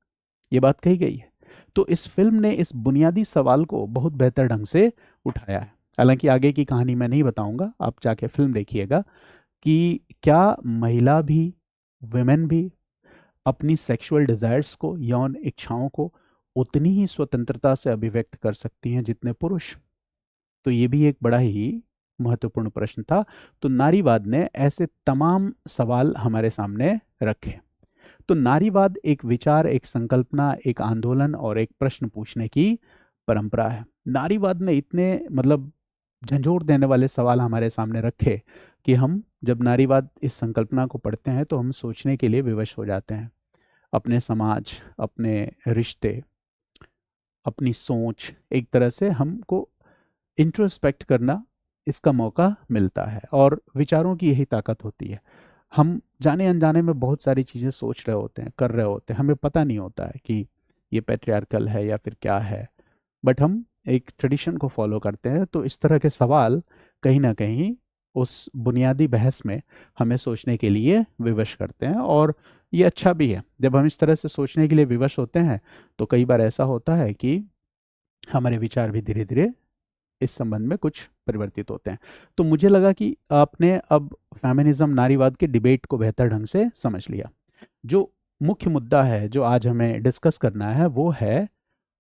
ये बात कही गई है। तो इस फिल्म ने इस बुनियादी सवाल को बहुत बेहतर ढंग से उठाया है। हालांकि आगे की कहानी मैं नहीं बताऊंगा, आप जाके फिल्म देखिएगा कि क्या महिला भी वुमेन भी अपनी सेक्सुअल डिजायर्स को, यौन इच्छाओं को उतनी ही स्वतंत्रता से अभिव्यक्त कर सकती हैं जितने पुरुष। तो ये भी एक बड़ा ही महत्वपूर्ण प्रश्न था। तो नारीवाद ने ऐसे तमाम सवाल हमारे सामने रखे। तो नारीवाद एक विचार, एक संकल्पना, एक आंदोलन और एक प्रश्न पूछने की परंपरा है। नारीवाद ने इतने मतलब झंझोर देने वाले सवाल हमारे सामने रखे कि हम जब नारीवाद इस संकल्पना को पढ़ते हैं तो हम सोचने के लिए विवश हो जाते हैं। अपने समाज, अपने रिश्ते, अपनी सोच, एक तरह से हमको इंट्रोस्पेक्ट करना इसका मौका मिलता है। और विचारों की यही ताकत होती है। हम जाने अनजाने में बहुत सारी चीज़ें सोच रहे होते हैं, कर रहे होते हैं, हमें पता नहीं होता है कि ये पैट्रियार्कल है या फिर क्या है, बट हम एक ट्रेडिशन को फॉलो करते हैं। तो इस तरह के सवाल कहीं ना कहीं उस बुनियादी बहस में हमें सोचने के लिए विवश करते हैं। और ये अच्छा भी है। जब हम इस तरह से सोचने के लिए विवश होते हैं तो कई बार ऐसा होता है कि हमारे विचार भी धीरे धीरे इस संबंध में कुछ परिवर्तित होते हैं। तो मुझे लगा कि आपने अब फेमिनिज्म, नारीवाद के डिबेट को बेहतर ढंग से समझ लिया। जो मुख्य मुद्दा है जो आज हमें डिस्कस करना है वो है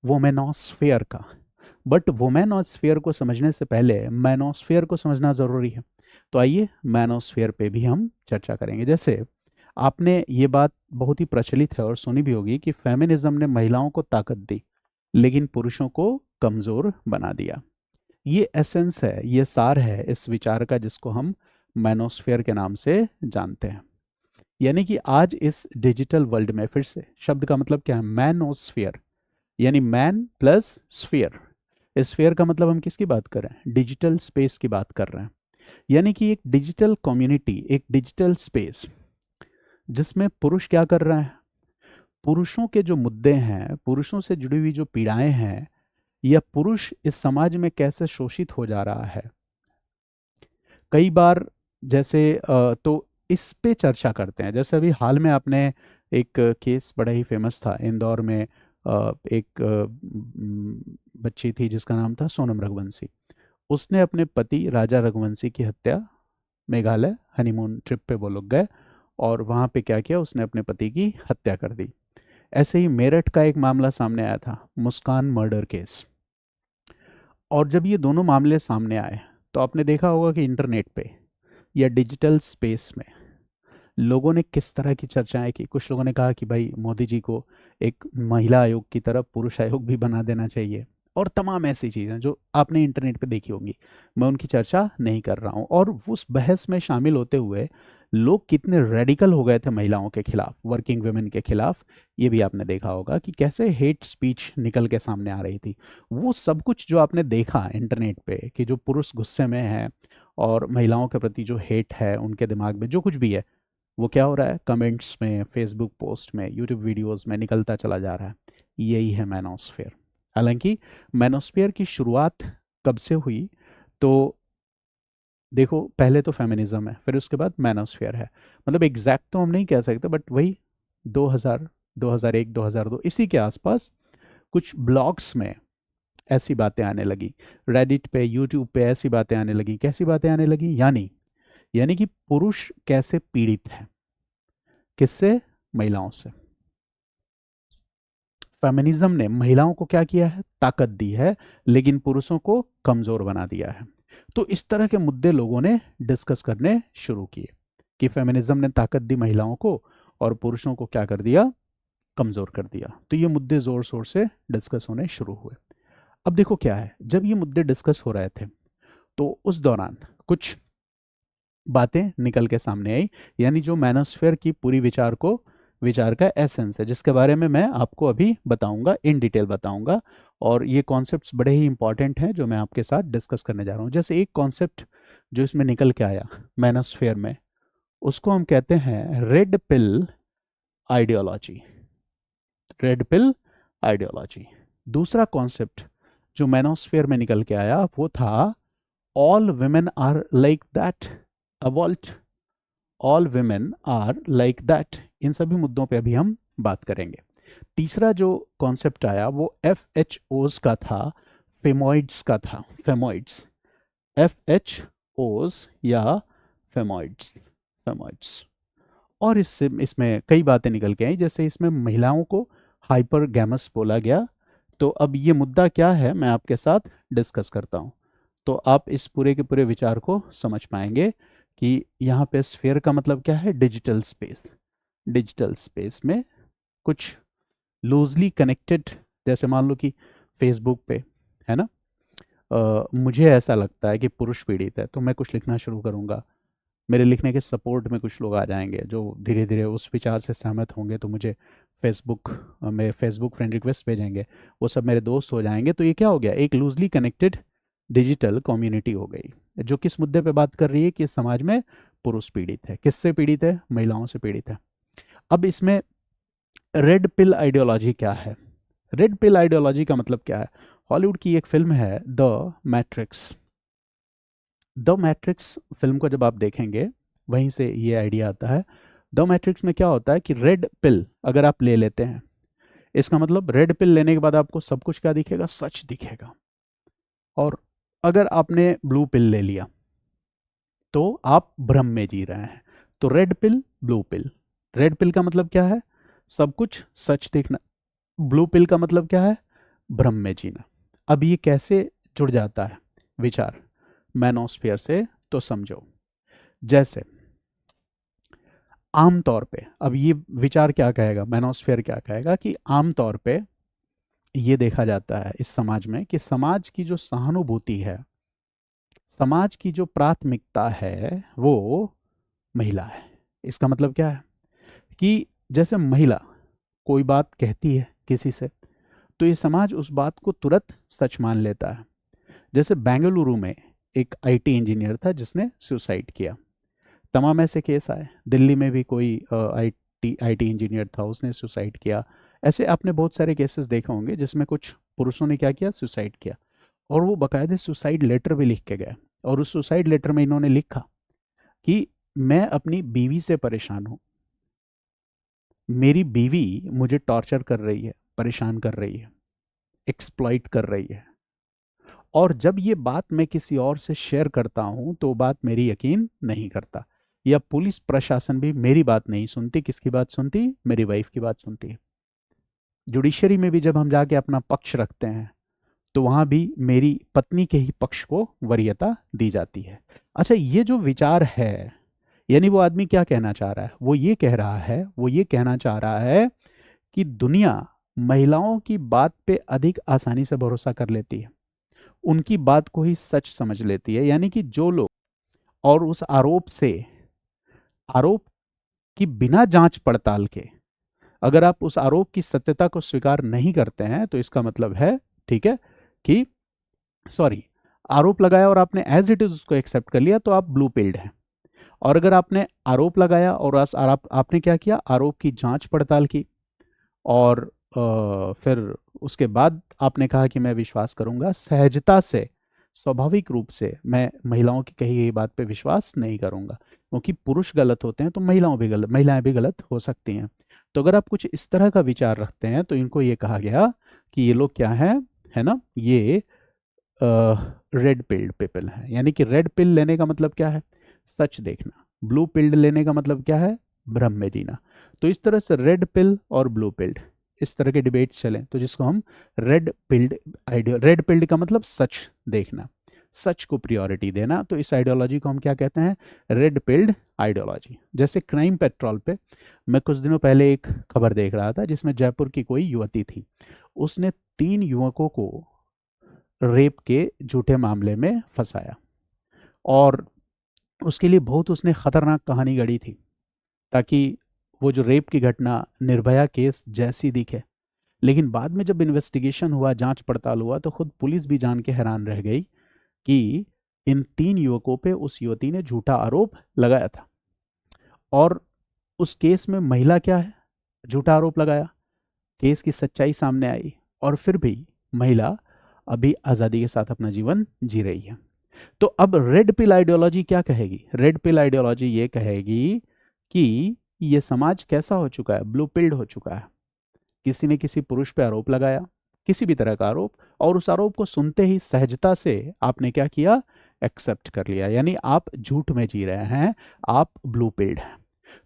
वोमेनोस्फेयर का। बट वोमेनोस्फेयर को समझने से पहले मैनोस्फेयर को समझना ज़रूरी है। तो आइए मैनोस्फेयर पे भी हम चर्चा करेंगे। जैसे आपने ये बात बहुत ही प्रचलित है और सुनी भी होगी कि फेमिनिज्म ने महिलाओं को ताकत दी लेकिन पुरुषों को कमज़ोर बना दिया। ये एसेंस है, ये सार है इस विचार का जिसको हम मैनोस्फेयर के नाम से जानते हैं। यानी कि आज इस डिजिटल वर्ल्ड में, फिर से शब्द का मतलब क्या है, मैनोस्फेयर, यानी मैन प्लस स्फीयर। स्फीयर का मतलब हम किसकी बात कर रहे हैं, डिजिटल स्पेस की बात कर रहे हैं। यानी कि एक डिजिटल कम्युनिटी, एक डिजिटल स्पेस जिसमें पुरुष क्या कर रहे हैं, पुरुषों के जो मुद्दे हैं, पुरुषों से जुड़ी हुई जो पीड़ाएं हैं, या पुरुष इस समाज में कैसे शोषित हो जा रहा है। कई बार जैसे तो इस पे चर्चा करते हैं। जैसे अभी हाल में आपने एक केस बड़ा ही फेमस था इंदौर में, एक बच्ची थी जिसका नाम था सोनम रघुवंशी। उसने अपने पति राजा रघुवंशी की हत्या, मेघालय हनीमून ट्रिप पे वो लोग गए और वहाँ पे क्या किया, उसने अपने पति की हत्या कर दी। ऐसे ही मेरठ का एक मामला सामने आया था, मुस्कान मर्डर केस। और जब ये दोनों मामले सामने आए तो आपने देखा होगा कि इंटरनेट पे या डिजिटल स्पेस में लोगों ने किस तरह की चर्चाएं की। कुछ लोगों ने कहा कि भाई मोदी जी को एक महिला आयोग की तरह पुरुष आयोग भी बना देना चाहिए, और तमाम ऐसी चीज़ें जो आपने इंटरनेट पे देखी होंगी। मैं उनकी चर्चा नहीं कर रहा हूँ। और उस बहस में शामिल होते हुए लोग कितने रेडिकल हो गए थे महिलाओं के खिलाफ, वर्किंग वुमेन के खिलाफ, ये भी आपने देखा होगा कि कैसे हेट स्पीच निकल के सामने आ रही थी। वो सब कुछ जो आपने देखा इंटरनेट पे कि जो पुरुष गुस्से में है और महिलाओं के प्रति जो हेट है उनके दिमाग में, जो कुछ भी है, वो क्या हो रहा है, कमेंट्स में, फेसबुक पोस्ट में, यूट्यूब वीडियोस में निकलता चला जा रहा है। यही है मैनोस्फेयर। हालांकि मैनोस्फेयर की शुरुआत कब से हुई, तो देखो पहले तो फेमिनिज्म है, फिर उसके बाद मैनोस्फेयर है। मतलब एग्जैक्ट तो हम नहीं कह सकते, बट वही 2000, 2001, 2002 इसी के आसपास कुछ ब्लॉग्स में ऐसी बातें आने लगी, रेडिट पे, यूट्यूब पे ऐसी बातें आने लगी। कैसी बातें आने लगी, यानी यानी कि पुरुष कैसे पीड़ित है, किससे, महिलाओं से। फेमिनिज्म ने महिलाओं को क्या किया है, ताकत दी है, लेकिन पुरुषों को कमजोर बना दिया है। तो इस तरह के मुद्दे लोगों ने डिस्कस करने शुरू किए कि फेमिनिज्म ने ताकत दी महिलाओं को और पुरुषों को क्या कर दिया, कमजोर कर दिया। तो ये मुद्दे जोर शोर से डिस्कस होने शुरू हुए। अब देखो क्या है, जब ये मुद्दे डिस्कस हो रहे थे तो उस दौरान कुछ बातें निकल के सामने आई, यानी जो मैनोस्फेयर की पूरी विचार का एसेंस है, जिसके बारे में मैं आपको अभी बताऊंगा, इन डिटेल बताऊंगा। और ये कॉन्सेप्ट्स बड़े ही इंपॉर्टेंट हैं जो मैं आपके साथ डिस्कस करने जा रहा हूँ। जैसे एक कॉन्सेप्ट जो इसमें निकल के आया मैनोस्फेयर में, उसको हम कहते हैं red pill ideology. Red pill ideology. दूसरा कॉन्सेप्ट जो मैनोस्फेयर में निकल के आया वो था all women are like that, AWALT, all women are like that. इन सभी मुद्दों पे अभी हम बात करेंगे। तीसरा जो कॉन्सेप्ट आया वो FHOs का था, फेमॉइड्स का था, फेमॉइड्स, FHOs या फेमॉइड्स, फेमॉइड्स। और इसमें कई बातें निकल के आई, जैसे इसमें महिलाओं को हाइपरगैमस बोला गया। तो अब ये मुद्दा क्या है मैं आपके साथ डिस्कस करता हूँ, तो आप इस पूरे के पूरे विचार को समझ पाएंगे कि यहाँ पे स्फीयर का मतलब क्या है, डिजिटल स्पेस। डिजिटल स्पेस में कुछ लूजली कनेक्टेड, जैसे मान लो कि फेसबुक पे है ना, मुझे ऐसा लगता है कि पुरुष पीड़ित है, तो मैं कुछ लिखना शुरू करूँगा, मेरे लिखने के सपोर्ट में कुछ लोग आ जाएंगे जो धीरे धीरे उस विचार से सहमत होंगे, तो मुझे फेसबुक में फेसबुक फ्रेंड रिक्वेस्ट भेजेंगे, वो सब मेरे दोस्त हो जाएंगे। तो ये क्या हो गया, एक लूजली कनेक्टेड डिजिटल कम्युनिटी हो गई, जो किस मुद्दे पे बात कर रही है कि समाज में पुरुष पीड़ित है। किससे पीड़ित है, महिलाओं से पीड़ित है। अब इसमें रेड पिल आइडियोलॉजी क्या है, रेड पिल आइडियोलॉजी का मतलब क्या है। हॉलीवुड की एक फिल्म है the matrix. The matrix film को जब आप देखेंगे वहीं से ये आइडिया आता है। द मैट्रिक्स में क्या होता है कि रेड पिल अगर आप ले लेते हैं, इसका मतलब रेड पिल लेने के बाद आपको सब कुछ क्या दिखेगा, सच दिखेगा। और अगर आपने ब्लू पिल ले लिया तो आप भ्रम में जी रहे हैं। तो red pill, blue pill. Red pill का मतलब क्या है, सब कुछ सच दिखना। ब्लू पिल का मतलब क्या है, भ्रम में जीना। अब ये कैसे जुड़ जाता है विचार मैनोस्फीयर से, तो समझो। जैसे आमतौर पे, अब ये विचार क्या कहेगा, मैनोस्फीयर क्या कहेगा कि आमतौर पे ये देखा जाता है इस समाज में कि समाज की जो सहानुभूति है, समाज की जो प्राथमिकता है वो महिला है। इसका मतलब क्या है कि जैसे महिला कोई बात कहती है किसी से, तो ये समाज उस बात को तुरंत सच मान लेता है। जैसे बेंगलुरु में एक आईटी इंजीनियर था जिसने सुसाइड किया, तमाम ऐसे केस आए। दिल्ली में भी कोई आईटी इंजीनियर था, उसने सुसाइड किया। ऐसे आपने बहुत सारे केसेस देखे होंगे जिसमें कुछ पुरुषों ने क्या किया, सुसाइड किया। और वो बाकायदे सुसाइड लेटर भी लिख के गए, और उस सुसाइड लेटर में इन्होंने लिखा कि मैं अपनी बीवी से परेशान हूँ, मेरी बीवी मुझे टॉर्चर कर रही है, परेशान कर रही है, एक्सप्लॉइट कर रही है, और जब ये बात मैं किसी और से शेयर करता हूं तो बात मेरी यकीन नहीं करता, या पुलिस प्रशासन भी मेरी बात नहीं सुनती। किसकी बात सुनती, मेरी वाइफ की बात सुनती है। जुडिशरी में भी जब हम जाके अपना पक्ष रखते हैं तो वहां भी मेरी पत्नी के ही पक्ष को वरीयता दी जाती है। अच्छा, ये जो विचार है, यानी वो आदमी क्या कहना चाह रहा है, वो ये कह रहा है, वो ये कहना चाह रहा है कि दुनिया महिलाओं की बात पे अधिक आसानी से भरोसा कर लेती है, उनकी बात को ही सच समझ लेती है। यानी कि जो लोग, और उस आरोप से, आरोप की बिना जांच पड़ताल के अगर आप उस आरोप की सत्यता को स्वीकार नहीं करते हैं तो इसका मतलब है, ठीक है, कि सॉरी, आरोप लगाया और आपने एज इट इज उसको एक्सेप्ट कर लिया तो आप ब्लू पिल्ड हैं। और अगर आपने आरोप लगाया और आपने क्या किया, आरोप की जांच पड़ताल की, और फिर उसके बाद आपने कहा कि मैं विश्वास करूंगा, सहजता से, स्वाभाविक रूप से मैं महिलाओं की कही गई बात पे विश्वास नहीं करूंगा, क्योंकि पुरुष गलत होते हैं तो महिलाएं भी गलत हो सकती हैं। तो अगर आप कुछ इस तरह का विचार रखते हैं तो इनको ये कहा गया कि ये लोग क्या है ना, ये रेड पिल्ड पीपल हैं। यानी कि रेड पिल लेने का मतलब क्या है, सच देखना। ब्लू पिल्ड लेने का मतलब क्या है, भ्रम में जीना। तो इस तरह से रेड पिल और ब्लू पिल्ड, इस तरह के डिबेट चलें तो जिसको हम red peeled audio, red peeled का मतलब सच देखना, सच को प्रियोरिटी देना। तो इस आइडियोलॉजी को हम क्या कहते हैं, रेड पिल्ड आइडियोलॉजी। जैसे क्राइम पेट्रोल पे मैं कुछ दिनों पहले एक खबर देख रहा था जिसमें जयपुर की कोई युवती थी, उसने 3 युवकों को रेप के झूठे मामले में फंसाया, और उसके लिए बहुत उसने खतरनाक कहानी गढ़ी थी ताकि वो जो रेप की घटना निर्भया केस जैसी दिखे। लेकिन बाद में जब इन्वेस्टिगेशन हुआ, जांच पड़ताल हुआ, तो खुद पुलिस भी जान के हैरान रह गई कि इन 3 युवकों पे उस युवती ने झूठा आरोप लगाया था। और उस केस में महिला क्या है, झूठा आरोप लगाया, केस की सच्चाई सामने आई, और फिर भी महिला अभी आज़ादी के साथ अपना जीवन जी रही है। तो अब रेड पिल आइडियोलॉजी क्या कहेगी, रेड पिल आइडियोलॉजी ये कहेगी कि ये समाज कैसा हो चुका है, ब्लू पिल्ड हो चुका है। किसी ने किसी पुरुष पे आरोप लगाया, किसी भी तरह का आरोप, और उस आरोप को सुनते ही सहजता से आपने क्या किया, एक्सेप्ट कर लिया। यानी आप झूठ में जी रहे हैं, आप ब्लू पिल्ड हैं।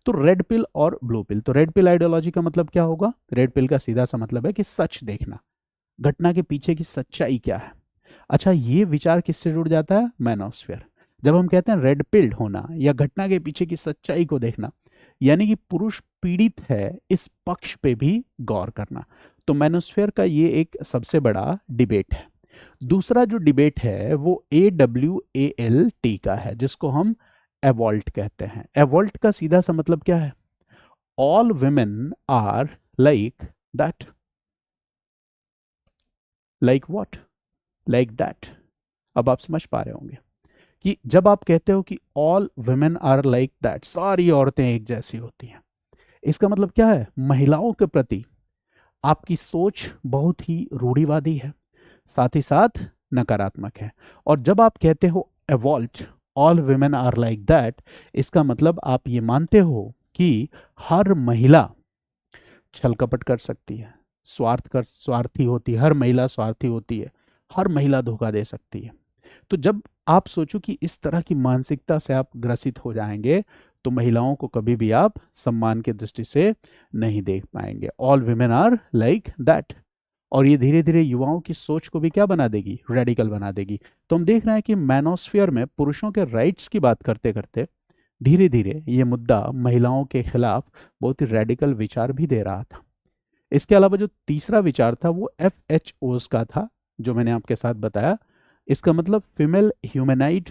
तो रेड पिल और ब्लू पिल, तो रेड पिल आइडियोलॉजी का मतलब क्या होगा? रेड पिल का सीधा सा मतलब है कि सच देखना, घटना के पीछे की सच्चाई क्या है। अच्छा, ये विचार किससे जुड़ जाता है? मैनोस्फेयर। जब हम कहते हैं रेड पिल्ड होना या घटना के पीछे की सच्चाई को देखना, यानी कि पुरुष पीड़ित है, इस पक्ष पे भी गौर करना। तो मैनोस्फेयर का ये एक सबसे बड़ा डिबेट है। दूसरा जो डिबेट है वो AWALT का है, जिसको हम एवॉल्ट कहते हैं। एवॉल्ट का सीधा सा मतलब क्या है? All women are like that. Like what? Like that. अब आप समझ पा रहे होंगे कि जब आप कहते हो कि all women are like that, सारी औरतें एक जैसी होती हैं, इसका मतलब क्या है? महिलाओं के प्रति आपकी सोच बहुत ही रूढ़िवादी है, साथ ही साथ नकारात्मक है। और जब आप कहते हो AWALT, all women are like that, इसका मतलब आप ये मानते हो कि हर महिला छल कपट कर सकती है, स्वार्थी होती है, हर महिला स्वार्थी होती है, हर महिला धोखा दे सकती है। तो जब आप सोचो कि इस तरह की मानसिकता से आप ग्रसित हो जाएंगे, तो महिलाओं को कभी भी आप सम्मान की दृष्टि से नहीं देख पाएंगे। All women are like that. और ये धीरे धीरे युवाओं की सोच को भी क्या बना देगी? रेडिकल बना देगी। तो हम देख रहे हैं कि मैनोस्फीयर में पुरुषों के राइट्स की बात करते करते धीरे धीरे ये मुद्दा महिलाओं के खिलाफ बहुत ही रेडिकल विचार भी दे रहा था। इसके अलावा जो तीसरा विचार था वो FHOs का था, जो मैंने आपके साथ बताया। इसका मतलब फीमेल ह्यूमनॉइड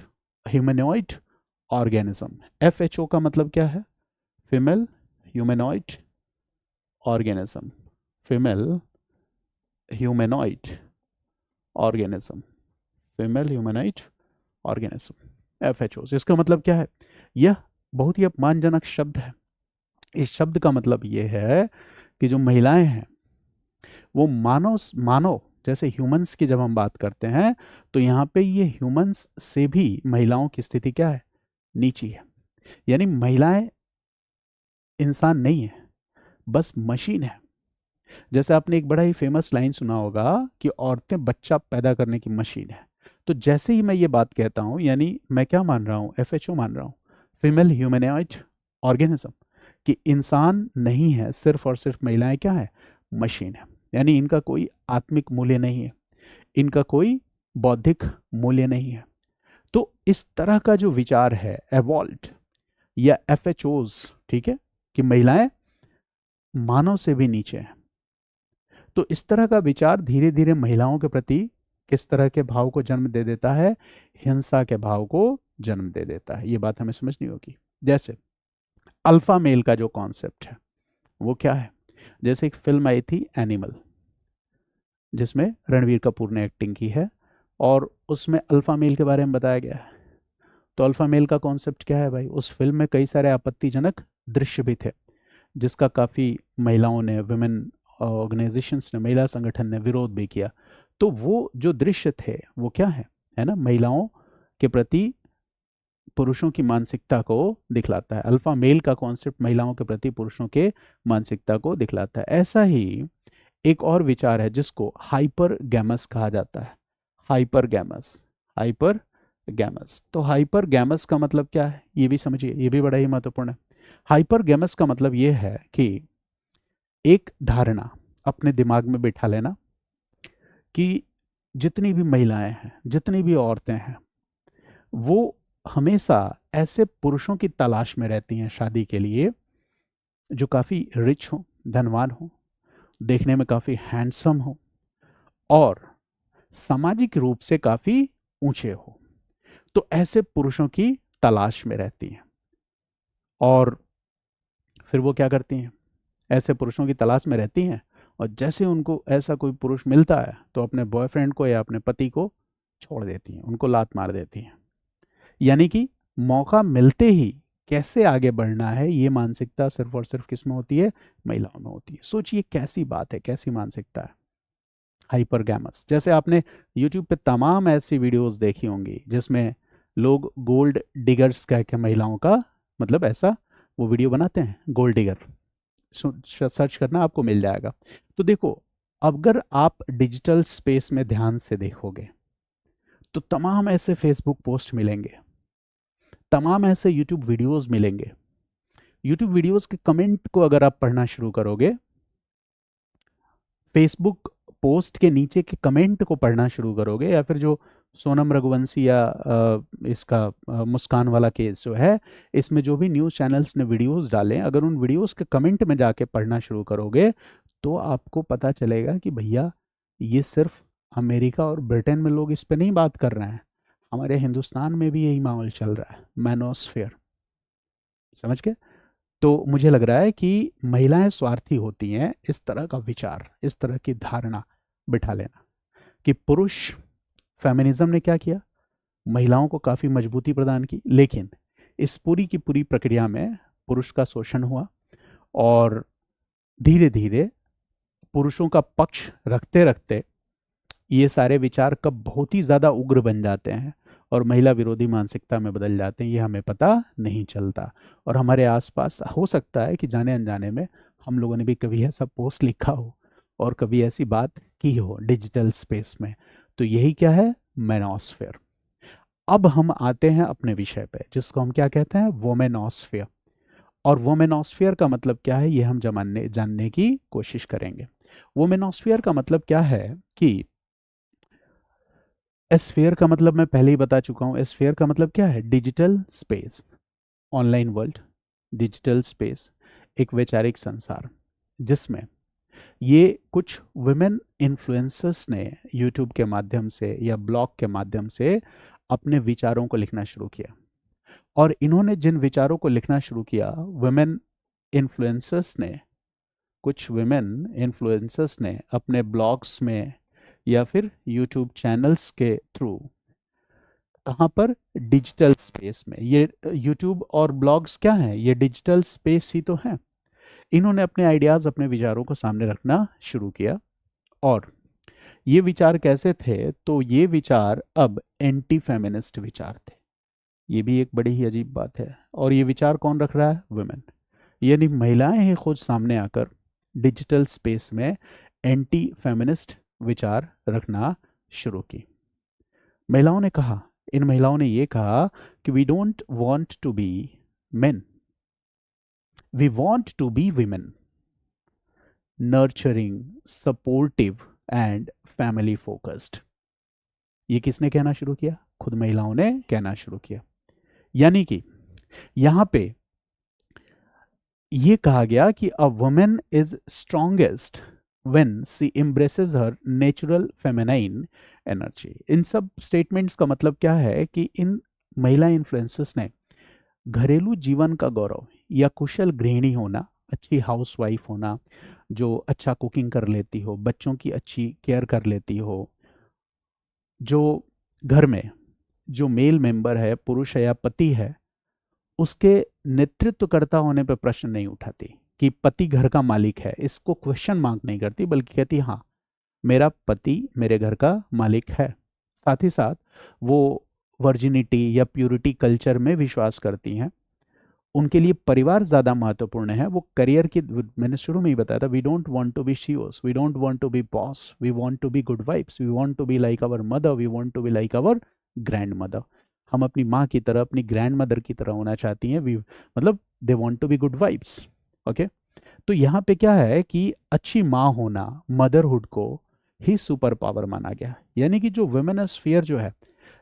ऑर्गेनिज्म। FHO का मतलब क्या है? Female humanoid organism. Female humanoid organism. Female humanoid organism, FHOs। इसका मतलब क्या है? यह बहुत ही अपमानजनक शब्द है। इस शब्द का मतलब यह है कि जो महिलाएं हैं वो मानव मानव जैसे ह्यूमंस की जब हम बात करते हैं, तो यहाँ पे ये ह्यूमंस से भी महिलाओं की स्थिति क्या है? नीची है। यानी महिलाएं इंसान नहीं है, बस मशीन है। जैसे आपने एक बड़ा ही फेमस लाइन सुना होगा कि औरतें बच्चा पैदा करने की मशीन है। तो जैसे ही मैं ये बात कहता हूँ, यानी मैं क्या मान रहा हूँ? FHO मान रहा हूँ, फीमेल ह्यूमनॉइड ऑर्गेनिज्म, कि इंसान नहीं है, सिर्फ और सिर्फ महिलाएं क्या है? मशीन है। यानी इनका कोई आत्मिक मूल्य नहीं है, इनका कोई बौद्धिक मूल्य नहीं है। तो इस तरह का जो विचार है एवॉल्ट या FHOs, ठीक है, कि महिलाएं मानव से भी नीचे हैं, तो इस तरह का विचार धीरे धीरे महिलाओं के प्रति किस तरह के भाव को जन्म दे देता है? हिंसा के भाव को जन्म दे देता है। ये बात हमें समझनी होगी। जैसे अल्फा मेल का जो कॉन्सेप्ट है वो क्या है? जैसे एक फिल्म आई थी एनिमल, जिसमें रणवीर कपूर ने एक्टिंग की है, और उसमें अल्फा मेल के बारे में बताया गया है। तो अल्फा मेल का कॉन्सेप्ट क्या है भाई? उस फिल्म में कई सारे आपत्तिजनक दृश्य भी थे, जिसका काफ़ी महिलाओं ने, वुमेन ऑर्गेनाइजेशंस ने, महिला संगठन ने विरोध भी किया। तो वो जो दृश्य थे वो क्या है ना, महिलाओं के प्रति पुरुषों की मानसिकता को दिखलाता है। अल्फा मेल का कॉन्सेप्ट महिलाओं के प्रति पुरुषों के मानसिकता को दिखलाता है। ऐसा ही एक और विचार है जिसको हाइपर गैमस कहा जाता है। Hyper gamos, hyper gamos. तो हाइपर गैमस का मतलब क्या है? ये भी समझिए, ये भी बड़ा ही महत्वपूर्ण है। हाइपर गैमस का मतलब ये है कि एक धारणा अपने दिमाग में बिठा लेना कि जितनी भी महिलाएं हैं, जितनी भी औरतें हैं, वो हमेशा ऐसे पुरुषों की तलाश में रहती हैं शादी के लिए जो काफ़ी रिच हो, धनवान हो, देखने में काफ़ी हैंडसम हो, और सामाजिक रूप से काफ़ी ऊंचे हो। तो ऐसे पुरुषों की तलाश में रहती हैं, और फिर वो क्या करती हैं? ऐसे पुरुषों की तलाश में रहती हैं, और जैसे उनको ऐसा कोई पुरुष मिलता है तो अपने बॉयफ्रेंड को या अपने पति को छोड़ देती हैं, उनको लात मार देती हैं। यानी कि मौका मिलते ही कैसे आगे बढ़ना है, ये मानसिकता सिर्फ और सिर्फ किसमें होती है? महिलाओं में होती है। सोचिए कैसी बात है, कैसी मानसिकता है। हाइपरगैमस। जैसे आपने यूट्यूब पे तमाम ऐसी वीडियोस देखी होंगी जिसमें लोग गोल्ड डिगर्स कह के महिलाओं का, मतलब ऐसा वो वीडियो बनाते हैं, गोल्ड डिगर। सर्च करना, आपको मिल जाएगा। तो देखो, अगर आप डिजिटल स्पेस में ध्यान से देखोगे तो तमाम ऐसे फेसबुक पोस्ट मिलेंगे, तमाम ऐसे यूट्यूब वीडियोस मिलेंगे यूट्यूब वीडियोस के कमेंट को अगर आप पढ़ना शुरू करोगे, फेसबुक पोस्ट के नीचे के कमेंट को पढ़ना शुरू करोगे, या फिर जो सोनम रघुवंशी या इसका मुस्कान वाला केस जो है, इसमें जो भी न्यूज़ चैनल्स ने वीडियोस डाले, अगर उन वीडियोस के कमेंट में जाके पढ़ना शुरू करोगे तो आपको पता चलेगा कि भैया ये सिर्फ अमेरिका और ब्रिटेन में लोग इस पे नहीं बात कर रहे हैं, हमारे हिंदुस्तान में भी यही माहौल चल रहा है, मैनोस्फेयर। समझ के? तो मुझे लग रहा है कि महिलाएं स्वार्थी होती हैं, इस तरह का विचार, इस तरह की धारणा बिठा लेना कि पुरुष फेमिनिज्म ने क्या किया, महिलाओं को काफ़ी मजबूती प्रदान की, लेकिन इस पूरी की पूरी प्रक्रिया में पुरुष का शोषण हुआ और धीरे धीरे पुरुषों का पक्ष रखते रखते ये सारे विचार कब बहुत ही ज़्यादा उग्र बन जाते हैं और महिला विरोधी मानसिकता में बदल जाते हैं, ये हमें पता नहीं चलता। और हमारे आसपास हो सकता है कि जाने अनजाने में हम लोगों ने भी कभी ऐसा पोस्ट लिखा हो और कभी ऐसी बात की हो डिजिटल स्पेस में। तो यही क्या है, मैनोस्फेयर। अब हम आते हैं अपने विषय पे, जिसको हम क्या कहते हैं, वोमेनोस्फेयर। और वोमेनोस्फेयर का मतलब क्या है, ये हम जानने की कोशिश करेंगे। वोमेनोस्फेयर का मतलब क्या है कि एस्फेयर का मतलब मैं पहले ही बता चुका हूं। एस्फेयर का मतलब क्या है, digital space, online world, digital space, एक वैचारिक संसार, जिसमें ये कुछ वुमेन इन्फ्लुएंसर्स ने यूट्यूब के माध्यम से या ब्लॉग के माध्यम से अपने विचारों को लिखना शुरू किया। और इन्होंने जिन विचारों को लिखना शुरू किया, वुमेन इन्फ्लुएंसर्स ने, कुछ वुमेन इन्फ्लुएंसर्स ने अपने ब्लॉग्स में या फिर यूट्यूब चैनल्स के थ्रू, कहाँ पर, डिजिटल स्पेस में। ये यूट्यूब और ब्लॉग्स क्या हैं, ये डिजिटल स्पेस ही तो हैं। इन्होंने अपने आइडियाज़, अपने विचारों को सामने रखना शुरू किया। और ये विचार कैसे थे, तो ये विचार अब एंटी फेमिनिस्ट विचार थे। ये भी एक बड़ी ही अजीब बात है। और ये विचार कौन रख रहा है, वुमेन, यानी महिलाएं ही खुद सामने आकर डिजिटल स्पेस में एंटी फेमिनिस्ट विचार रखना शुरू की। महिलाओं ने कहा, इन महिलाओं ने ये कहा कि we don't want to be men, we want to be women, nurturing, supportive and family focused. ये किसने कहना शुरू किया, खुद महिलाओं ने कहना शुरू किया। यानी कि यहां पे ये कहा गया कि a woman is strongest when she embraces her natural feminine energy. इन सब स्टेटमेंट्स का मतलब क्या है कि इन महिला इन्फ्लुएंसर्स ने घरेलू जीवन का गौरव या कुशल गृहिणी होना, अच्छी हाउसवाइफ होना, जो अच्छा कुकिंग कर लेती हो, बच्चों की अच्छी केयर कर लेती हो, जो घर में जो मेल मेंबर है, पुरुष है या पति है, उसके नेतृत्वकर्ता होने पर प्रश्न नहीं उठाती कि पति घर का मालिक है, इसको क्वेश्चन मार्क नहीं करती, बल्कि कहती हाँ, मेरा पति मेरे घर का मालिक है। साथ ही साथ वो वर्जिनिटी या प्यूरिटी कल्चर में विश्वास करती हैं। उनके लिए परिवार ज़्यादा महत्वपूर्ण है। वो करियर की, मैंने शुरू में ही बताया था, we don't want to be CEOs, we don't want to be boss, we want to be good wifes, we want to be like our mother, we want to be like our grandmother. हम अपनी माँ की तरह, अपनी ग्रैंड मदर की तरह होना चाहती हैं। वी मतलब they want to be good wives. Okay, तो यहाँ पे क्या है कि अच्छी माँ होना, मदरहुड को ही सुपर पावर माना गया। यानी कि जो वुमेनोस्फियर जो है,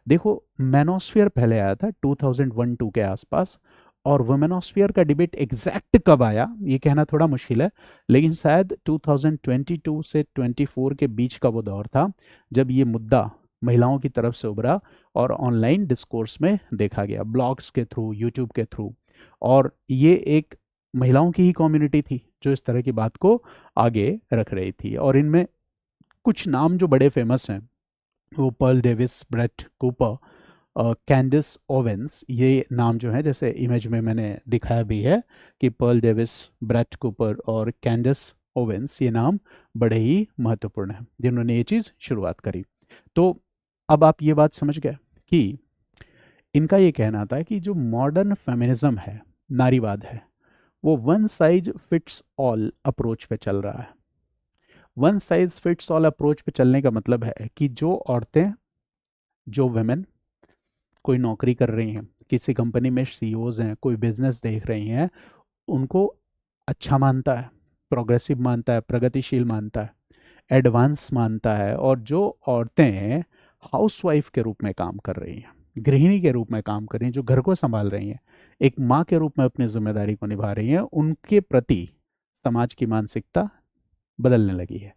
देखो मैनोस्फियर पहले आया था 2001-2 के आसपास, और वुमेनोस्फियर का डिबेट एग्जैक्ट कब आया ये कहना थोड़ा मुश्किल है, लेकिन शायद 2022 से 24 के बीच का वो दौर था जब ये मुद्दा महिलाओं की तरफ से उभरा और ऑनलाइन डिस्कोर्स में देखा गया, ब्लॉग्स के थ्रू, यूट्यूब के थ्रू। और ये एक महिलाओं की ही कम्युनिटी थी जो इस तरह की बात को आगे रख रही थी। और इनमें कुछ नाम जो बड़े फेमस हैं, वो Pearl Davis, Brett Cooper, Candace Owens, ये नाम जो है, जैसे इमेज में मैंने दिखाया भी है कि पर्ल डेविस, ब्रेट कूपर और कैंडिस ओवेंस, ये नाम बड़े ही महत्वपूर्ण हैं जिन्होंने ये चीज़ शुरुआत करी। तो अब आप ये बात समझ गए कि इनका ये कहना था कि जो मॉडर्न फेमिनिज्म है, नारीवाद है, वो one size fits all approach पे चल रहा है। One size fits all approach पे चलने का मतलब है कि जो औरतें, जो वुमेन कोई नौकरी कर रही हैं, किसी कंपनी में सीईओज हैं, कोई बिजनेस देख रही हैं, उनको अच्छा मानता है, प्रोग्रेसिव मानता है, प्रगतिशील मानता है, एडवांस मानता है। और जो औरतें हाउसवाइफ के रूप में काम कर रही हैं, गृहिणी के रूप में काम कर रही हैं, जो घर को संभाल रही हैं, एक माँ के रूप में अपनी जिम्मेदारी को निभा रही हैं, उनके प्रति समाज की मानसिकता बदलने लगी है।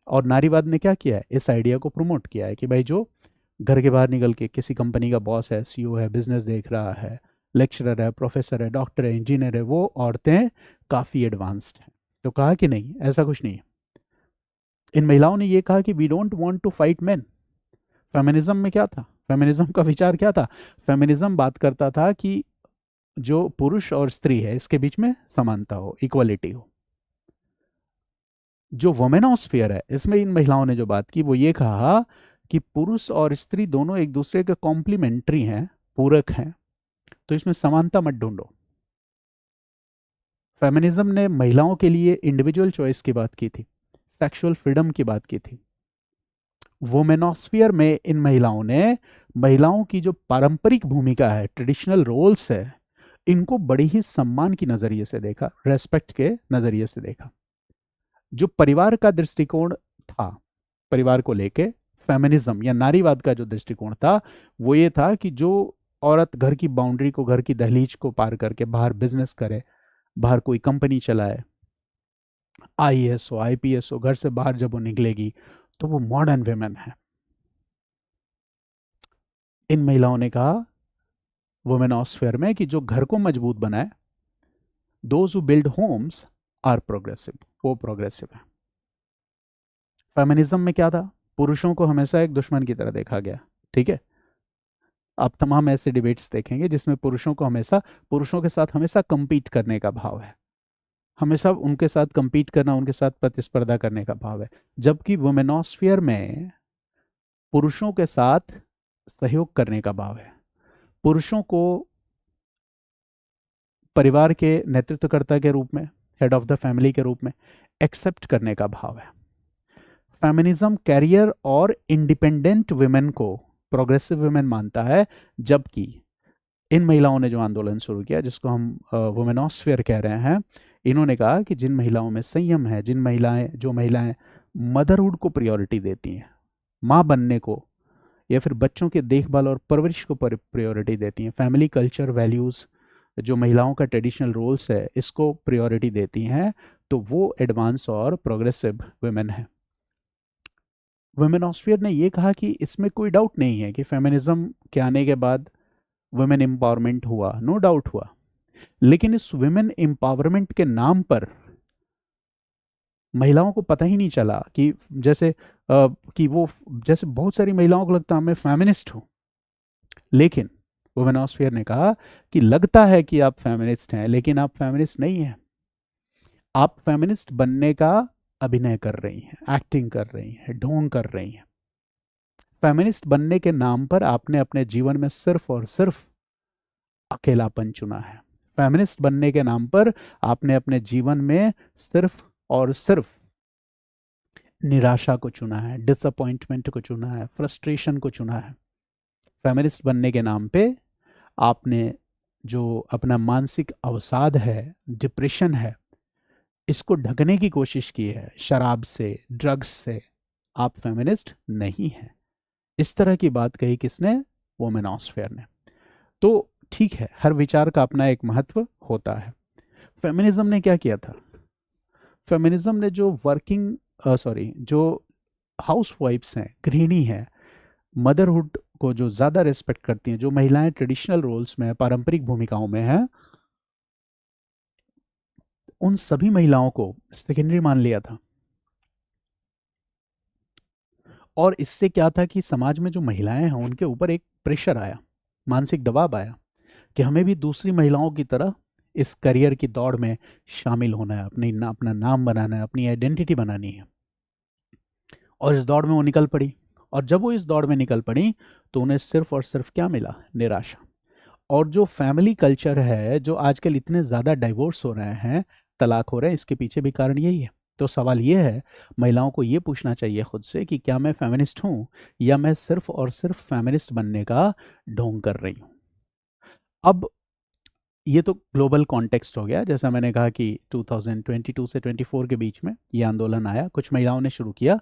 और नारीवाद ने क्या किया है, इस आइडिया को प्रमोट किया है कि भाई जो घर के बाहर निकल के किसी कंपनी का बॉस है, सीईओ है, बिजनेस देख रहा है, लेक्चरर है, प्रोफेसर है, डॉक्टर है, इंजीनियर है, वो औरतें काफ़ी एडवांस्ड हैं। तो कहा कि नहीं, ऐसा कुछ नहीं है। इन महिलाओं ने ये कहा कि we don't want to fight man. Feminism में क्या था, फेमिनिज्म का विचार क्या था? फेमिनिज्म बात करता था कि जो पुरुष और स्त्री है इसके बीच में समानता हो, इक्वलिटी हो। जो वोमेनोस्फीयर है इसमें इन महिलाओं ने जो बात की वो ये कहा कि पुरुष और स्त्री दोनों एक दूसरे के कॉम्प्लीमेंट्री हैं, पूरक हैं, तो इसमें समानता मत ढूंढो। फेमिनिज्म ने महिलाओं के लिए इंडिविजुअल चॉइस की बात की थी, सेक्सुअल फ्रीडम की बात की थी। वोमेनोस्फीयर में इन महिलाओं ने महिलाओं की जो पारंपरिक भूमिका है, ट्रेडिशनल रोल्स है, इनको बड़ी ही सम्मान की नजरिए से देखा, रेस्पेक्ट के नजरिए से देखा। जो परिवार का दृष्टिकोण था, परिवार को लेके फेमिनिज्म या नारीवाद का जो दृष्टिकोण था वो ये था कि जो औरत घर की बाउंड्री को, घर की दहलीज को पार करके बाहर बिजनेस करे, बाहर कोई कंपनी चलाए, आईएएस हो, आईपीएस हो, घर से बाहर जब वो निकलेगी तो वो मॉडर्न वेमेन है। इन महिलाओं ने कहा वुमेनोस्फेयर में कि जो घर को मजबूत बनाए, those who build homes are progressive, वो प्रोग्रेसिव है। फेमिनिज्म में क्या था, पुरुषों को हमेशा एक दुश्मन की तरह देखा गया। ठीक है, आप तमाम ऐसे डिबेट्स देखेंगे जिसमें पुरुषों को हमेशा, पुरुषों के साथ हमेशा compete करने का भाव है, हमेशा उनके साथ compete करना, उनके साथ प्रतिस्पर्धा करने का भाव है। जबकि वुमेनोस्फीयर में पुरुषों के साथ सहयोग करने का भाव है, पुरुषों को परिवार के नेतृत्वकर्ता के रूप में, हेड ऑफ द फैमिली के रूप में एक्सेप्ट करने का भाव है। फेमिनिज्म कैरियर और इंडिपेंडेंट वुमेन को प्रोग्रेसिव वुमेन मानता है, जबकि इन महिलाओं ने जो आंदोलन शुरू किया जिसको हम वुमेनोस्फीयर कह रहे हैं, इन्होंने कहा कि जिन महिलाओं में संयम है, जो महिलाएं मदरहुड को प्रायोरिटी देती हैं, माँ बनने को, या फिर बच्चों के देखभाल और परवरिश को प्रायोरिटी देती हैं, फैमिली कल्चर वैल्यूज़, जो महिलाओं का ट्रेडिशनल रोल्स है इसको प्रायोरिटी देती हैं, तो वो एडवांस और प्रोग्रेसिव वुमेन है। वुमेनोस्फीयर ने ये कहा कि इसमें कोई डाउट नहीं है कि फेमिनिज्म के आने के बाद वुमेन एम्पावरमेंट हुआ, नो डाउट हुआ, लेकिन इस वुमेन एम्पावरमेंट के नाम पर महिलाओं को पता ही नहीं चला कि जैसे कि वो, जैसे बहुत सारी महिलाओं को लगता है मैं फेमिनिस्ट हूँ, लेकिन वुमेनोस्फीयर ने कहा कि लगता है कि आप फेमिनिस्ट हैं लेकिन आप फेमिनिस्ट नहीं हैं, आप फेमिनिस्ट बनने का अभिनय कर रही हैं, एक्टिंग कर रही हैं, ढोंग कर रही हैं। फेमिनिस्ट बनने के नाम पर आपने अपने जीवन में सिर्फ और सिर्फ अकेलापन चुना है। फेमिनिस्ट बनने के नाम पर आपने अपने जीवन में सिर्फ और सिर्फ निराशा को चुना है, डिसअपॉइंटमेंट को चुना है, फ्रस्ट्रेशन को चुना है। फेमिनिस्ट बनने के नाम पे आपने जो अपना मानसिक अवसाद है, डिप्रेशन है, इसको ढकने की कोशिश की है शराब से, ड्रग्स से। आप फेमिनिस्ट नहीं हैं। इस तरह की बात कही किसने? वुमेनोस्फीयर ने। तो ठीक है, हर विचार का अपना एक महत्व होता है। फेमिनिज्म ने क्या किया था? फेमिनिज्म ने जो जो हाउस वाइफ्स हैं, गृहिणी हैं, मदरहुड को जो ज़्यादा रिस्पेक्ट करती हैं, जो महिलाएं ट्रेडिशनल रोल्स में, पारंपरिक भूमिकाओं में हैं, उन सभी महिलाओं को सेकेंडरी मान लिया था। और इससे क्या था कि समाज में जो महिलाएं हैं उनके ऊपर एक प्रेशर आया, मानसिक दबाव आया कि हमें भी दूसरी महिलाओं की तरह इस करियर की दौड़ में शामिल होना है, अपना नाम बनाना है, अपनी आइडेंटिटी बनानी है। और इस दौड़ में वो निकल पड़ी। और जब वो इस दौड़ में निकल पड़ी तो उन्हें सिर्फ और सिर्फ क्या मिला? निराशा। और जो फैमिली कल्चर है, जो आजकल इतने ज़्यादा डाइवोर्स हो रहे हैं, तलाक हो रहे हैं, इसके पीछे भी कारण यही है। तो सवाल ये है, महिलाओं को ये पूछना चाहिए खुद से कि क्या मैं फेमिनिस्ट हूँ या मैं सिर्फ और सिर्फ फेमिनिस्ट बनने का ढोंग कर रही हूँ। अब ये तो ग्लोबल कॉन्टेक्स्ट हो गया। जैसा मैंने कहा कि 2022 से 24 के बीच में ये आंदोलन आया, कुछ महिलाओं ने शुरू किया।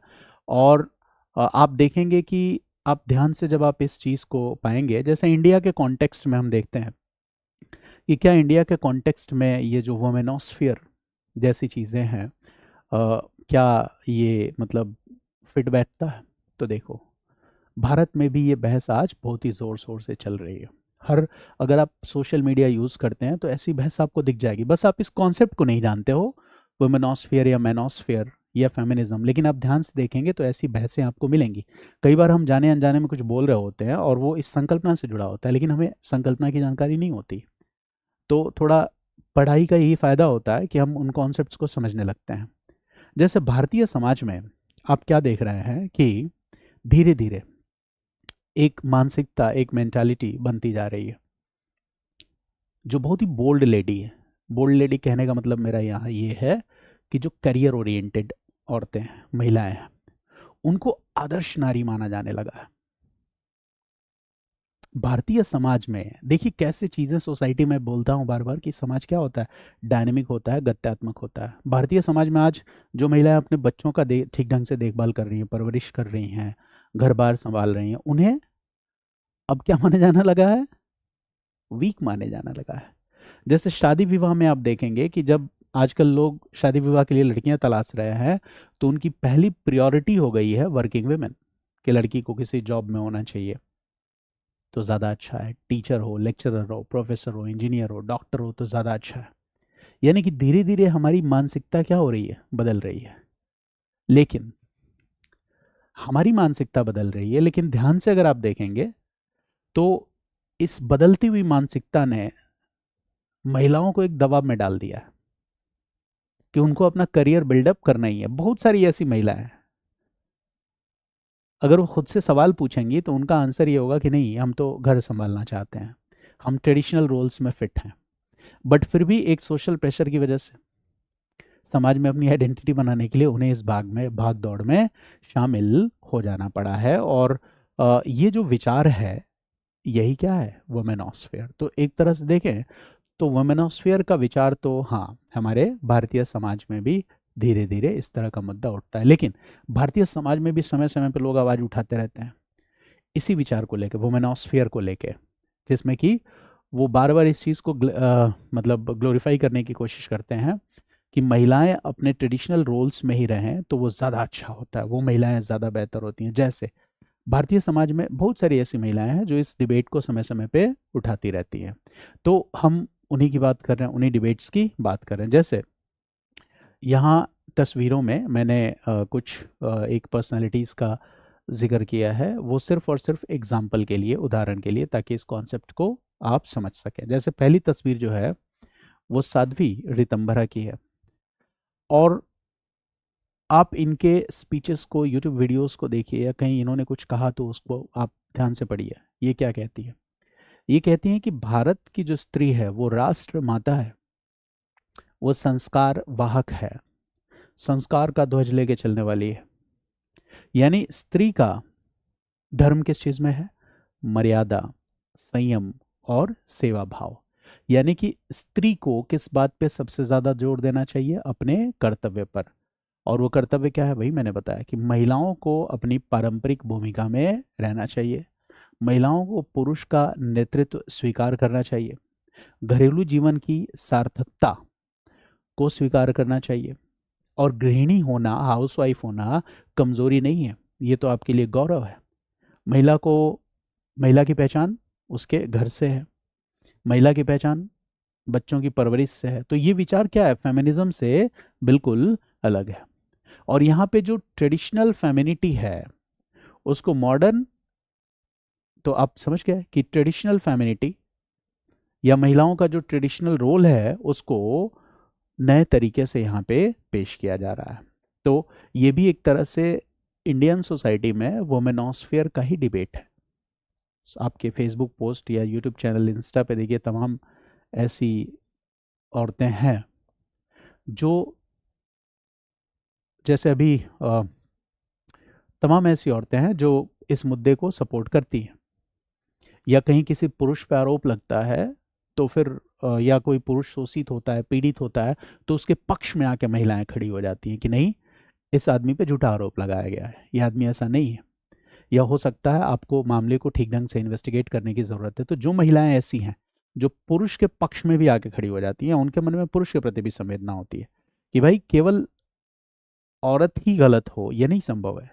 और आप देखेंगे कि आप ध्यान से जब आप इस चीज़ को पाएंगे, जैसे इंडिया के कॉन्टेक्स्ट में हम देखते हैं कि क्या इंडिया के कॉन्टेक्स्ट में ये जो वोमेनोस्फियर जैसी चीज़ें हैं, क्या ये मतलब फिट बैठता है? तो देखो, भारत में भी ये बहस आज बहुत ही ज़ोर शोर से चल रही है। हर अगर आप सोशल मीडिया यूज़ करते हैं तो ऐसी बहस आपको दिख जाएगी। बस आप इस कॉन्सेप्ट को नहीं जानते हो, वुमेनोस्फियर या मैनोस्फियर या फेमिनिज्म, लेकिन आप ध्यान से देखेंगे तो ऐसी बहसें आपको मिलेंगी। कई बार हम जाने अनजाने में कुछ बोल रहे होते हैं और वो इस संकल्पना से जुड़ा होता है, लेकिन हमें संकल्पना की जानकारी नहीं होती। तो थोड़ा पढ़ाई का यही फ़ायदा होता है कि हम उन कॉन्सेप्ट्स को समझने लगते हैं। जैसे भारतीय समाज में आप क्या देख रहे हैं कि धीरे धीरे एक मानसिकता, एक मेंटालिटी बनती जा रही है जो बहुत ही बोल्ड लेडी है। बोल्ड लेडी कहने का मतलब मेरा यहाँ ये है कि जो करियर ओरिएंटेड औरतें हैं, महिलाएं हैं, उनको आदर्श नारी माना जाने लगा है। भारतीय समाज में देखिए कैसे चीज़ें सोसाइटी में, बोलता हूँ बार बार कि समाज क्या होता है, डायनेमिक होता है, गत्यात्मक होता है। भारतीय समाज में आज जो महिलाएं अपने बच्चों का ठीक ढंग से देखभाल कर रही हैं, परवरिश कर रही हैं, घर बार संभाल रही हैं, उन्हें अब क्या माने जाने लगा है? वीक माने जाने लगा है। जैसे शादी विवाह में आप देखेंगे कि जब आजकल लोग शादी विवाह के लिए लड़कियां तलाश रहे हैं तो उनकी पहली प्रायोरिटी हो गई है वर्किंग वुमेन, कि लड़की को किसी जॉब में होना चाहिए तो ज़्यादा अच्छा है। टीचर हो, लेक्चरर हो, प्रोफेसर हो, इंजीनियर हो, डॉक्टर हो तो ज़्यादा अच्छा है। यानी कि धीरे धीरे हमारी मानसिकता क्या हो रही है? बदल रही है। लेकिन हमारी मानसिकता बदल रही है, लेकिन ध्यान से अगर आप देखेंगे तो इस बदलती हुई मानसिकता ने महिलाओं को एक दबाव में डाल दिया है कि उनको अपना करियर बिल्डअप करना ही है। बहुत सारी ऐसी महिलाएं हैं, अगर वो खुद से सवाल पूछेंगी तो उनका आंसर ये होगा कि नहीं, हम तो घर संभालना चाहते हैं, हम ट्रेडिशनल रोल्स में फिट हैं। बट फिर भी एक सोशल प्रेशर की वजह से समाज में अपनी आइडेंटिटी बनाने के लिए उन्हें इस भाग दौड़ में शामिल हो जाना पड़ा है। और ये जो विचार है, यही क्या है? वुमेनोस्फेयर। तो एक तरह से देखें तो वुमेनोस्फेयर का विचार तो हाँ, हमारे भारतीय समाज में भी धीरे धीरे इस तरह का मुद्दा उठता है। लेकिन भारतीय समाज में भी समय समय पर लोग आवाज़ उठाते रहते हैं इसी विचार को लेकर, वुमेनोस्फेयर को लेकर, जिसमें कि वो बार बार इस चीज़ को मतलब ग्लोरीफाई करने की कोशिश करते हैं कि महिलाएं अपने ट्रेडिशनल रोल्स में ही रहें तो वो ज़्यादा अच्छा होता है, वो महिलाएं ज़्यादा बेहतर होती हैं। जैसे भारतीय समाज में बहुत सारी ऐसी महिलाएं हैं जो इस डिबेट को समय समय पे उठाती रहती हैं। तो हम उन्हीं की बात कर रहे हैं, उन्हीं डिबेट्स की बात कर रहे हैं। जैसे यहाँ तस्वीरों में मैंने कुछ एक पर्सनालिटीज़ का जिक्र किया है, वो सिर्फ और सिर्फ एग्जाम्पल के लिए, उदाहरण के लिए, ताकि इस कॉन्सेप्ट को आप समझ सकें। जैसे पहली तस्वीर जो है वो साध्वी रितंभरा की है, और आप इनके स्पीचेस को, यूट्यूब वीडियोस को देखिए या कहीं इन्होंने कुछ कहा तो उसको आप ध्यान से पढ़िए। ये क्या कहती है? ये कहती हैं कि भारत की जो स्त्री है वो राष्ट्र माता है, वो संस्कार वाहक है, संस्कार का ध्वज लेके चलने वाली है। यानी स्त्री का धर्म किस चीज में है? मर्यादा, संयम और सेवा भाव। यानी कि स्त्री को किस बात पे सबसे ज्यादा जोर देना चाहिए? अपने कर्तव्य पर। और वो कर्तव्य क्या है? वही मैंने बताया कि महिलाओं को अपनी पारंपरिक भूमिका में रहना चाहिए, महिलाओं को पुरुष का नेतृत्व स्वीकार करना चाहिए, घरेलू जीवन की सार्थकता को स्वीकार करना चाहिए। और गृहिणी होना, हाउसवाइफ होना कमजोरी नहीं है, ये तो आपके लिए गौरव है। महिला को, महिला की पहचान उसके घर से है, महिला की पहचान बच्चों की परवरिश से है। तो ये विचार क्या है? फेमिनिज्म से बिल्कुल अलग है। और यहाँ पे जो ट्रेडिशनल फेमिनिटी है उसको मॉडर्न, तो आप समझ गए कि ट्रेडिशनल फेमिनिटी या महिलाओं का जो ट्रेडिशनल रोल है उसको नए तरीके से यहाँ पे पेश किया जा रहा है। तो ये भी एक तरह से इंडियन सोसाइटी में वुमेनोस्फेयर का ही डिबेट है। आपके फेसबुक पोस्ट या यूट्यूब चैनल, इंस्टा पे देखिए, तमाम ऐसी औरतें हैं जो, जैसे अभी तमाम ऐसी औरतें हैं जो इस मुद्दे को सपोर्ट करती हैं। या कहीं किसी पुरुष पे आरोप लगता है तो फिर या कोई पुरुष शोषित होता है, पीड़ित होता है, तो उसके पक्ष में आके महिलाएं खड़ी हो जाती हैं कि नहीं, इस आदमी पे झूठा आरोप लगाया गया है, ये आदमी ऐसा नहीं है, या हो सकता है आपको मामले को ठीक ढंग से इन्वेस्टिगेट करने की ज़रूरत है। तो जो महिलाएं ऐसी हैं जो पुरुष के पक्ष में भी आके खड़ी हो जाती हैं, उनके मन में पुरुष के प्रति भी संवेदना होती है कि भाई केवल औरत ही गलत हो ये नहीं संभव है,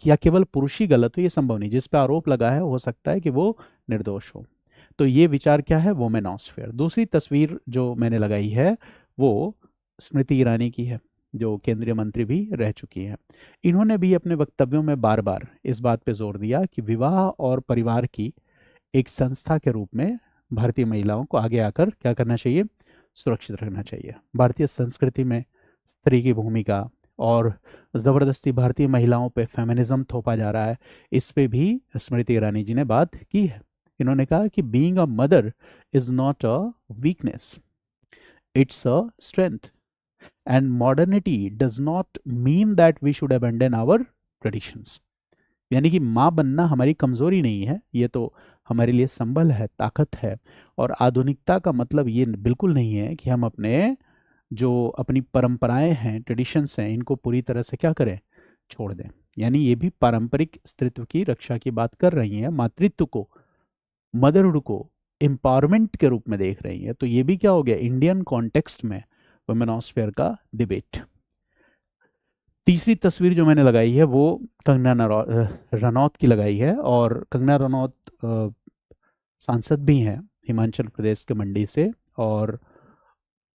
या केवल पुरुष ही गलत हो ये संभव नहीं, जिस पे आरोप लगा है हो सकता है कि वो निर्दोष हो। तो ये विचार क्या है, वोमेनॉस्फेयर। दूसरी तस्वीर जो मैंने लगाई है वो स्मृति ईरानी की है, जो केंद्रीय मंत्री भी रह चुकी हैं। इन्होंने भी अपने वक्तव्यों में बार बार इस बात पे जोर दिया कि विवाह और परिवार की एक संस्था के रूप में भारतीय महिलाओं को आगे आकर क्या करना चाहिए, सुरक्षित रखना चाहिए। भारतीय संस्कृति में स्त्री की भूमिका और ज़बरदस्ती भारतीय महिलाओं पे फेमिनिज्म थोपा जा रहा है, इस पे भी स्मृति ईरानी जी ने बात की है। इन्होंने कहा कि being a mother is not a weakness, it's a strength, and modernity does not mean that we should abandon our traditions. यानी कि माँ बनना हमारी कमजोरी नहीं है, ये तो हमारे लिए संबल है, ताकत है। और आधुनिकता का मतलब ये बिल्कुल नहीं है कि हम अपने जो अपनी परंपराएं हैं, ट्रेडिशंस हैं, इनको पूरी तरह से क्या करें, छोड़ दें। यानी ये भी पारंपरिक स्त्रीत्व की रक्षा की बात कर रही हैं, मातृत्व को, मदरहुड को एम्पावरमेंट के रूप में देख रही है। तो ये भी क्या हो गया, इंडियन कॉन्टेक्स्ट में वुमेनॉस्फेयर का डिबेट। तीसरी तस्वीर जो मैंने लगाई है वो कंगना रनौत की लगाई है, और कंगना रनौत सांसद भी हैं हिमाचल प्रदेश के मंडी से, और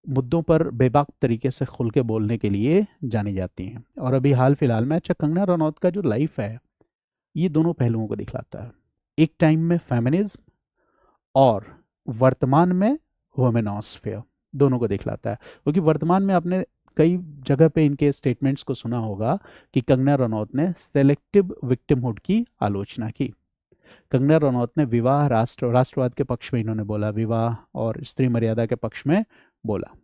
मुद्दों पर बेबाक तरीके से खुल के बोलने के लिए जानी जाती हैं। और अभी हाल फिलहाल में, अच्छा, कंगना रनौत का जो लाइफ है ये दोनों पहलुओं को दिखलाता है, एक टाइम में फेमिनिज्म और वर्तमान में वुमेनॉस्फेयर, दोनों को दिखलाता है। क्योंकि वर्तमान में आपने कई जगह पे इनके स्टेटमेंट्स को सुना होगा कि कंगना रनौत ने सेलेक्टिव विक्टिमहुड की आलोचना की। कंगना रनौत ने विवाह राष्ट्रवाद के पक्ष में इन्होंने बोला, विवाह और स्त्री मर्यादा के पक्ष में बोला।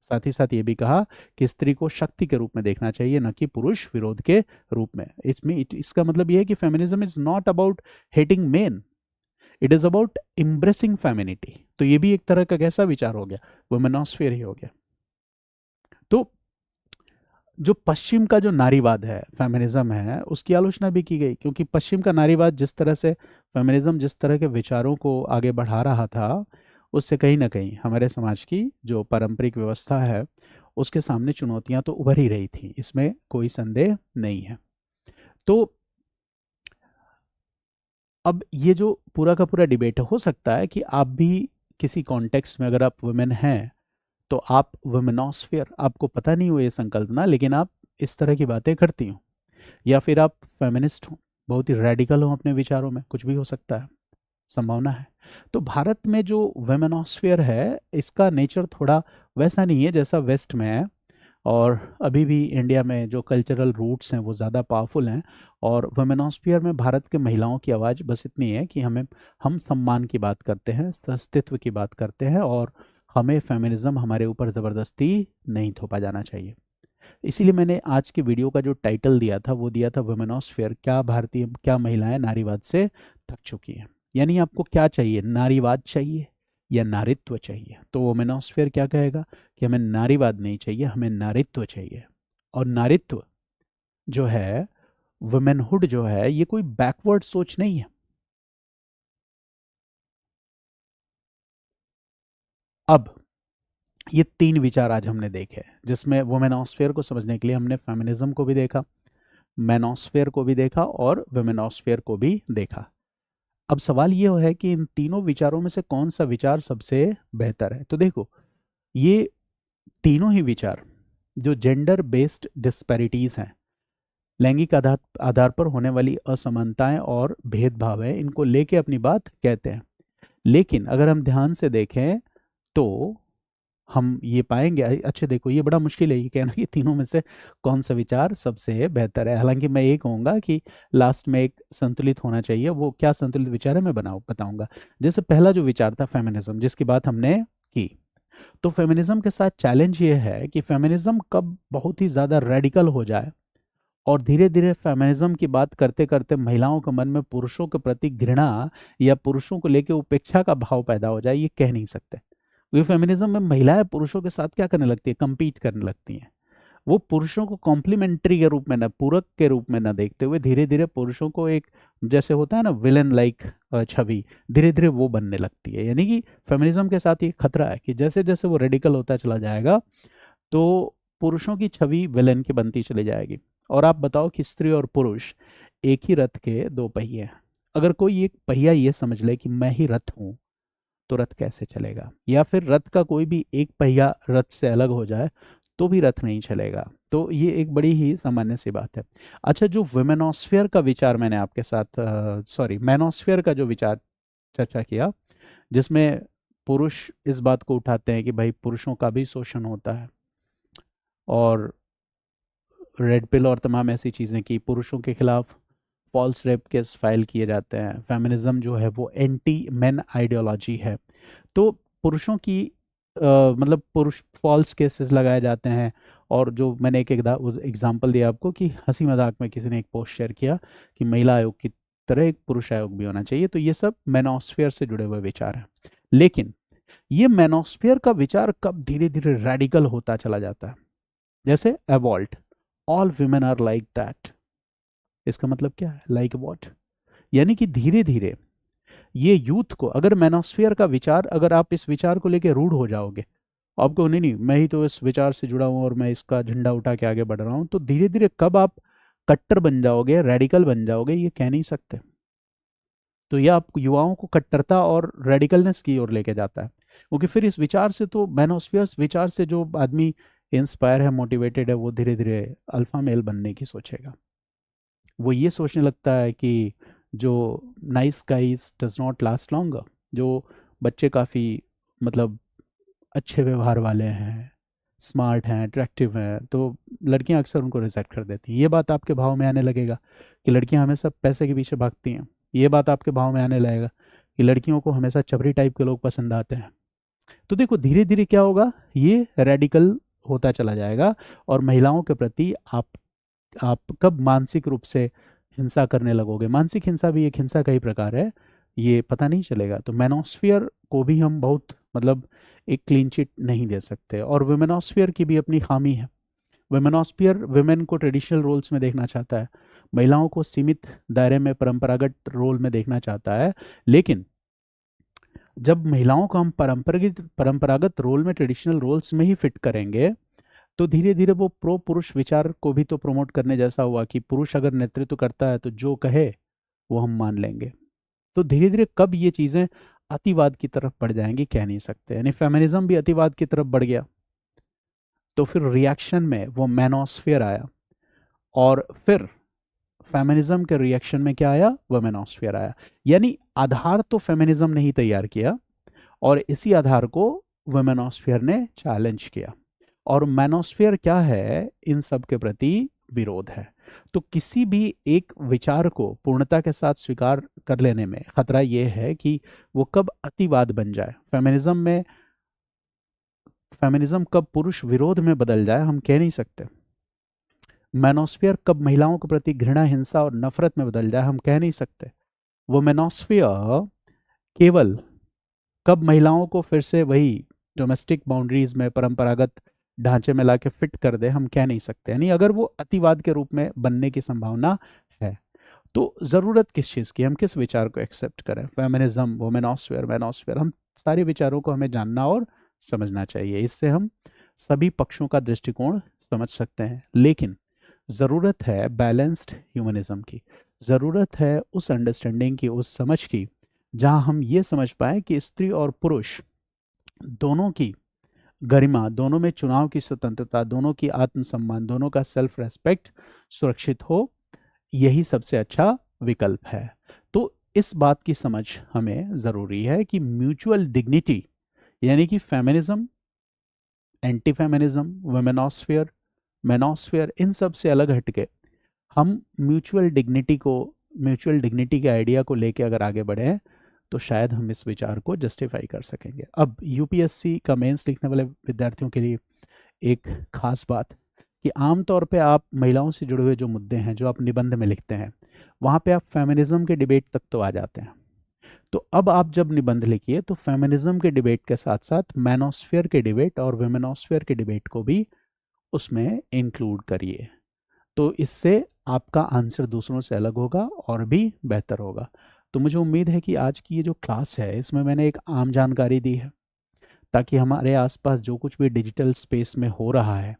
साथ ही साथ ये भी कहा कि स्त्री को शक्ति के रूप में देखना चाहिए, न कि पुरुष विरोध के रूप में। इसका मतलब ये है कि feminism is not about hating men, it is about embracing femininity. तो ये भी एक तरह का कैसा विचार हो गया, वुमेनॉस्फेयर ही हो गया। तो जो पश्चिम का जो नारीवाद है, फेमिनिज्म है, उसकी आलोचना भी की गई, क्योंकि पश्चिम का नारीवाद जिस तरह से, फेमिनिज्म जिस तरह के विचारों को आगे बढ़ा रहा था, उससे कहीं ना कहीं हमारे समाज की जो पारंपरिक व्यवस्था है उसके सामने चुनौतियां तो उभर ही रही थी, इसमें कोई संदेह नहीं है। तो अब ये जो पूरा का पूरा डिबेट है, हो सकता है कि आप भी किसी कॉन्टेक्स्ट में, अगर आप वुमेन हैं तो आप वुमेनॉस्फेयर, आपको पता नहीं हो ये संकल्पना, लेकिन आप इस तरह की बातें करती हो, या फिर आप फेमिनिस्ट हो, बहुत ही रेडिकल हो अपने विचारों में, कुछ भी हो सकता है, संभावना है। तो भारत में जो वुमेनॉस्फेयर है इसका नेचर थोड़ा वैसा नहीं है जैसा वेस्ट में है, और अभी भी इंडिया में जो कल्चरल रूट्स हैं वो ज़्यादा पावरफुल हैं। और वुमेनॉस्फियर में भारत के महिलाओं की आवाज़ बस इतनी है कि हम सम्मान की बात करते हैं, अस्तित्व की बात करते हैं, और हमें फेमिनिज्म हमारे ऊपर ज़बरदस्ती नहीं थोपा जाना चाहिए। इसीलिए मैंने आज की वीडियो का जो टाइटल दिया था वो दिया था वुमेनॉस्फियर, क्या महिलाएं नारीवाद से थक चुकी हैं। यानी आपको क्या चाहिए, नारीवाद चाहिए या नारित्व चाहिए? तो वुमेनॉस्फियर क्या कहेगा कि हमें नारीवाद नहीं चाहिए, हमें नारित्व चाहिए। और नारित्व जो है, वुमेनहुड जो है, ये कोई बैकवर्ड सोच नहीं है। अब ये तीन विचार आज हमने देखे, जिसमें वुमेनॉस्फेयर को समझने के लिए हमने फेमिनिज्म को भी देखा, मैनोस्फेयर को भी देखा और वुमेनॉस्फेयर को भी देखा। अब सवाल ये है कि इन तीनों विचारों में से कौन सा विचार सबसे बेहतर है? तो देखो, ये तीनों ही विचार जो जेंडर बेस्ड डिस्पैरिटीज हैं, लैंगिक आधार पर होने वाली असमानताएं और भेदभाव है, इनको लेके अपनी बात कहते हैं। लेकिन अगर हम ध्यान से देखें तो हम ये पाएंगे, अच्छा देखो ये बड़ा मुश्किल है ये कहना कि तीनों में से कौन सा विचार सबसे बेहतर है। हालांकि मैं ये कहूँगा कि लास्ट में एक संतुलित होना चाहिए, वो क्या संतुलित विचार है मैं बताऊंगा। जैसे पहला जो विचार था फेमिनिज्म, जिसकी बात हमने की, तो फेमिनिज्म के साथ चैलेंज ये है कि फेमिनिज्म कब बहुत ही ज़्यादा रेडिकल हो जाए और धीरे धीरे फेमिनिज्म की बात करते करते महिलाओं के मन में पुरुषों के प्रति घृणा या पुरुषों को लेकर उपेक्षा का भाव पैदा हो जाए, ये कह नहीं सकते। ये फेमिनिज्म में महिलाएं पुरुषों के साथ क्या करने लगती है, compete करने लगती हैं। वो पुरुषों को कॉम्प्लीमेंट्री के रूप में ना, पूरक के रूप में ना देखते हुए धीरे धीरे पुरुषों को एक, जैसे होता है ना विलन लाइक छवि, धीरे धीरे वो बनने लगती है। यानी कि फेमिनिज्म के साथ ये खतरा है कि जैसे जैसे वो रेडिकल होता चला जाएगा तो पुरुषों की छवि विलेन की बनती चली जाएगी। और आप बताओ कि स्त्री और पुरुष एक ही रथ के दो पहिए हैं। अगर कोई एक पहिया ये समझ ले कि मैं ही रथ हूं, तो रथ कैसे चलेगा? या फिर रथ का कोई भी एक पहिया रथ से अलग हो जाए तो भी रथ नहीं चलेगा। तो ये एक बड़ी ही सामान्य सी बात है। अच्छा, जो वुमेनोस्फेयर का विचार मैंने आपके साथ, सॉरी, मैनोस्फेयर का जो विचार चर्चा किया, जिसमें पुरुष इस बात को उठाते हैं कि भाई पुरुषों का भी शोषण होता है, और रेड पिल और तमाम ऐसी चीज़ें कि पुरुषों के खिलाफ फॉल्स रेप केस फाइल किए जाते हैं। फेमिनिज्म जो है वो एंटी मेन आइडियोलॉजी है। तो पुरुषों की मतलब पुरुष फॉल्स केसेस लगाए जाते हैं। और जो मैंने एक एग्जांपल दिया आपको कि हंसी मजाक में किसी ने एक पोस्ट शेयर किया कि महिला आयोग की तरह एक पुरुष आयोग भी होना चाहिए। तो ये सब मैनोस्फेयर से जुड़े हुए विचार हैं। लेकिन ये मैनोस्फेयर का विचार कब धीरे धीरे रेडिकल होता चला जाता है? जैसे AWALT, all women are like that. इसका मतलब क्या है? Like what? यानी कि धीरे धीरे ये यूथ को, अगर मैनोस्फियर का विचार, अगर आप इस विचार को लेके रूढ़ हो जाओगे, आपको नहीं नहीं मैं ही तो इस विचार से जुड़ा हूं और मैं इसका झंडा उठा के आगे बढ़ रहा हूं, तो धीरे धीरे कब आप कट्टर बन जाओगे, रेडिकल बन जाओगे, ये कह नहीं सकते। तो ये आप युवाओं को कट्टरता और रेडिकलनेस की ओर लेके जाता है। क्योंकि फिर इस विचार से, तो मैनोस्फियर विचार से जो आदमी इंस्पायर है, मोटिवेटेड है, वो धीरे धीरे अल्फा मेल बनने की सोचेगा। वो ये सोचने लगता है कि जो nice guys does not last longer, जो बच्चे काफ़ी मतलब अच्छे व्यवहार वाले हैं, स्मार्ट हैं, अट्रैक्टिव हैं, तो लड़कियां अक्सर उनको रिजेक्ट कर देती हैं। ये बात आपके भाव में आने लगेगा कि लड़कियां हमेशा पैसे के पीछे भागती हैं। ये बात आपके भाव में आने लगेगा कि लड़कियों को हमेशा चबरी टाइप के लोग पसंद आते हैं। तो देखो धीरे धीरे क्या होगा, ये रेडिकल होता चला जाएगा। और महिलाओं के प्रति आप कब मानसिक रूप से हिंसा करने लगोगे, मानसिक हिंसा भी एक हिंसा का ही प्रकार है, ये पता नहीं चलेगा। तो मैनोस्फियर को भी हम बहुत मतलब एक क्लीन चिट नहीं दे सकते। और वुमेनोस्फियर की भी अपनी खामी है। वुमेनोस्फियर वुमेन को ट्रेडिशनल रोल्स में देखना चाहता है, महिलाओं को सीमित दायरे में परंपरागत रोल में देखना चाहता है। लेकिन जब महिलाओं को हम परंपरागत रोल में, ट्रेडिशनल रोल्स में ही फिट करेंगे, तो धीरे धीरे वो प्रो पुरुष विचार को भी तो प्रमोट करने जैसा हुआ कि पुरुष अगर नेतृत्व करता है तो जो कहे वो हम मान लेंगे। तो धीरे धीरे कब ये चीजें अतिवाद की तरफ बढ़ जाएंगी, कह नहीं सकते। यानी फेमिनिज्म भी अतिवाद की तरफ बढ़ गया, तो फिर रिएक्शन में वो मैनोस्फियर आया, और फिर फेमिनिज्म के रिएक्शन में क्या आया? वुमेनोस्फियर आया। यानी आधार तो फेमिनिज्म ने ही तैयार किया, और इसी आधार को वुमेनोस्फियर ने चैलेंज किया। और मैनोस्फियर क्या है? इन सब के प्रति विरोध है। तो किसी भी एक विचार को पूर्णता के साथ स्वीकार कर लेने में खतरा यह है कि वो कब अतिवाद बन जाए। फेमिनिज्म कब पुरुष विरोध में बदल जाए, हम कह नहीं सकते। मैनोस्फियर कब महिलाओं के प्रति घृणा, हिंसा और नफरत में बदल जाए, हम कह नहीं सकते। वो मैनोस्फियर केवल कब महिलाओं को फिर से वही डोमेस्टिक बाउंड्रीज में, परंपरागत ढांचे में लाके फिट कर दे, हम कह नहीं सकते। यानी अगर वो अतिवाद के रूप में बनने की संभावना है, तो जरूरत किस चीज़ की, हम किस विचार को एक्सेप्ट करें? फेमिनिज्म, वुमेनोस्फेयर, मैनोस्फेयर, हम सारे विचारों को हमें जानना और समझना चाहिए। इससे हम सभी पक्षों का दृष्टिकोण समझ सकते हैं। लेकिन ज़रूरत है बैलेंस्ड ह्यूमनिज्म की, ज़रूरत है उस अंडरस्टैंडिंग की, उस समझ की, जहां हम ये समझ पाए कि स्त्री और पुरुष दोनों की गरिमा, दोनों में चुनाव की स्वतंत्रता, दोनों की आत्मसम्मान, दोनों का सेल्फ रेस्पेक्ट सुरक्षित हो, यही सबसे अच्छा विकल्प है। तो इस बात की समझ हमें ज़रूरी है कि म्यूचुअल डिग्निटी, यानी कि फेमिनिज्म, एंटी फेमिनिज्म, वुमेनोस्फेयर, मैनोस्फेयर, इन सब से अलग हटके हम म्यूचुअल डिग्निटी के आइडिया को लेके अगर आगे बढ़े, तो शायद हम इस विचार को जस्टिफाई कर सकेंगे। अब यूपीएससी का मेंस लिखने वाले विद्यार्थियों के लिए एक खास बात कि आमतौर पे आप महिलाओं से जुड़े हुए जो मुद्दे हैं, जो आप निबंध में लिखते हैं, वहाँ पे आप फेमिनिज्म के डिबेट तक तो आ जाते हैं, तो अब आप जब निबंध लिखिए तो फेमिनिज्म के डिबेट के साथ साथ मैनोस्फेयर के डिबेट और विमेनोस्फेयर के डिबेट को भी उसमें इंक्लूड करिए। तो इससे आपका आंसर दूसरों से अलग होगा और भी बेहतर होगा। तो मुझे उम्मीद है कि आज की ये जो क्लास है इसमें मैंने एक आम जानकारी दी है, ताकि हमारे आसपास जो कुछ भी डिजिटल स्पेस में हो रहा है,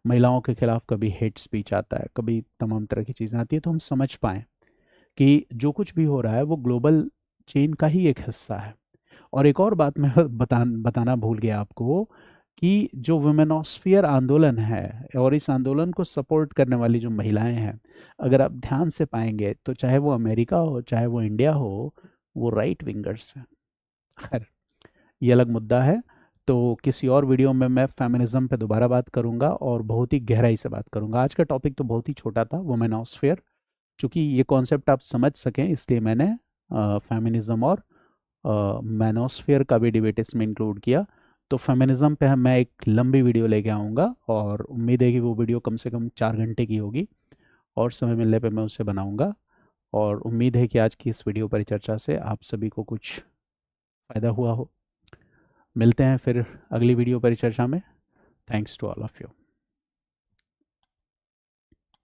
महिलाओं के खिलाफ कभी हेट स्पीच आता है, कभी तमाम तरह की चीज़ें आती है, तो हम समझ पाएँ कि जो कुछ भी हो रहा है वो ग्लोबल चेन का ही एक हिस्सा है। और एक और बात मैं बताना भूल गया आपको कि जो वुमेनोस्फियर आंदोलन है और इस आंदोलन को सपोर्ट करने वाली जो महिलाएं हैं, अगर आप ध्यान से पाएंगे तो चाहे वो अमेरिका हो चाहे वो इंडिया हो, वो राइट विंगर्स हैं। खैर, ये अलग मुद्दा है। तो किसी और वीडियो में मैं फेमिनिज्म पे दोबारा बात करूंगा और बहुत ही गहराई से बात करूंगा। आज का टॉपिक तो बहुत ही छोटा था, वुमेनोस्फियर। चूंकि ये कॉन्सेप्ट आप समझ सकें इसलिए मैंने फेमिनिज्म और मैनोस्फेयर का भी डिबेट इसमें इंक्लूड किया। तो फेमिनिज्म पे मैं एक लंबी वीडियो लेके आऊँगा और उम्मीद है कि वो वीडियो कम से कम 4 घंटे की होगी, और समय मिलने पे मैं उसे बनाऊँगा। और उम्मीद है कि आज की इस वीडियो परिचर्चा से आप सभी को कुछ फ़ायदा हुआ हो। मिलते हैं फिर अगली वीडियो परिचर्चा में। Thanks to all of you.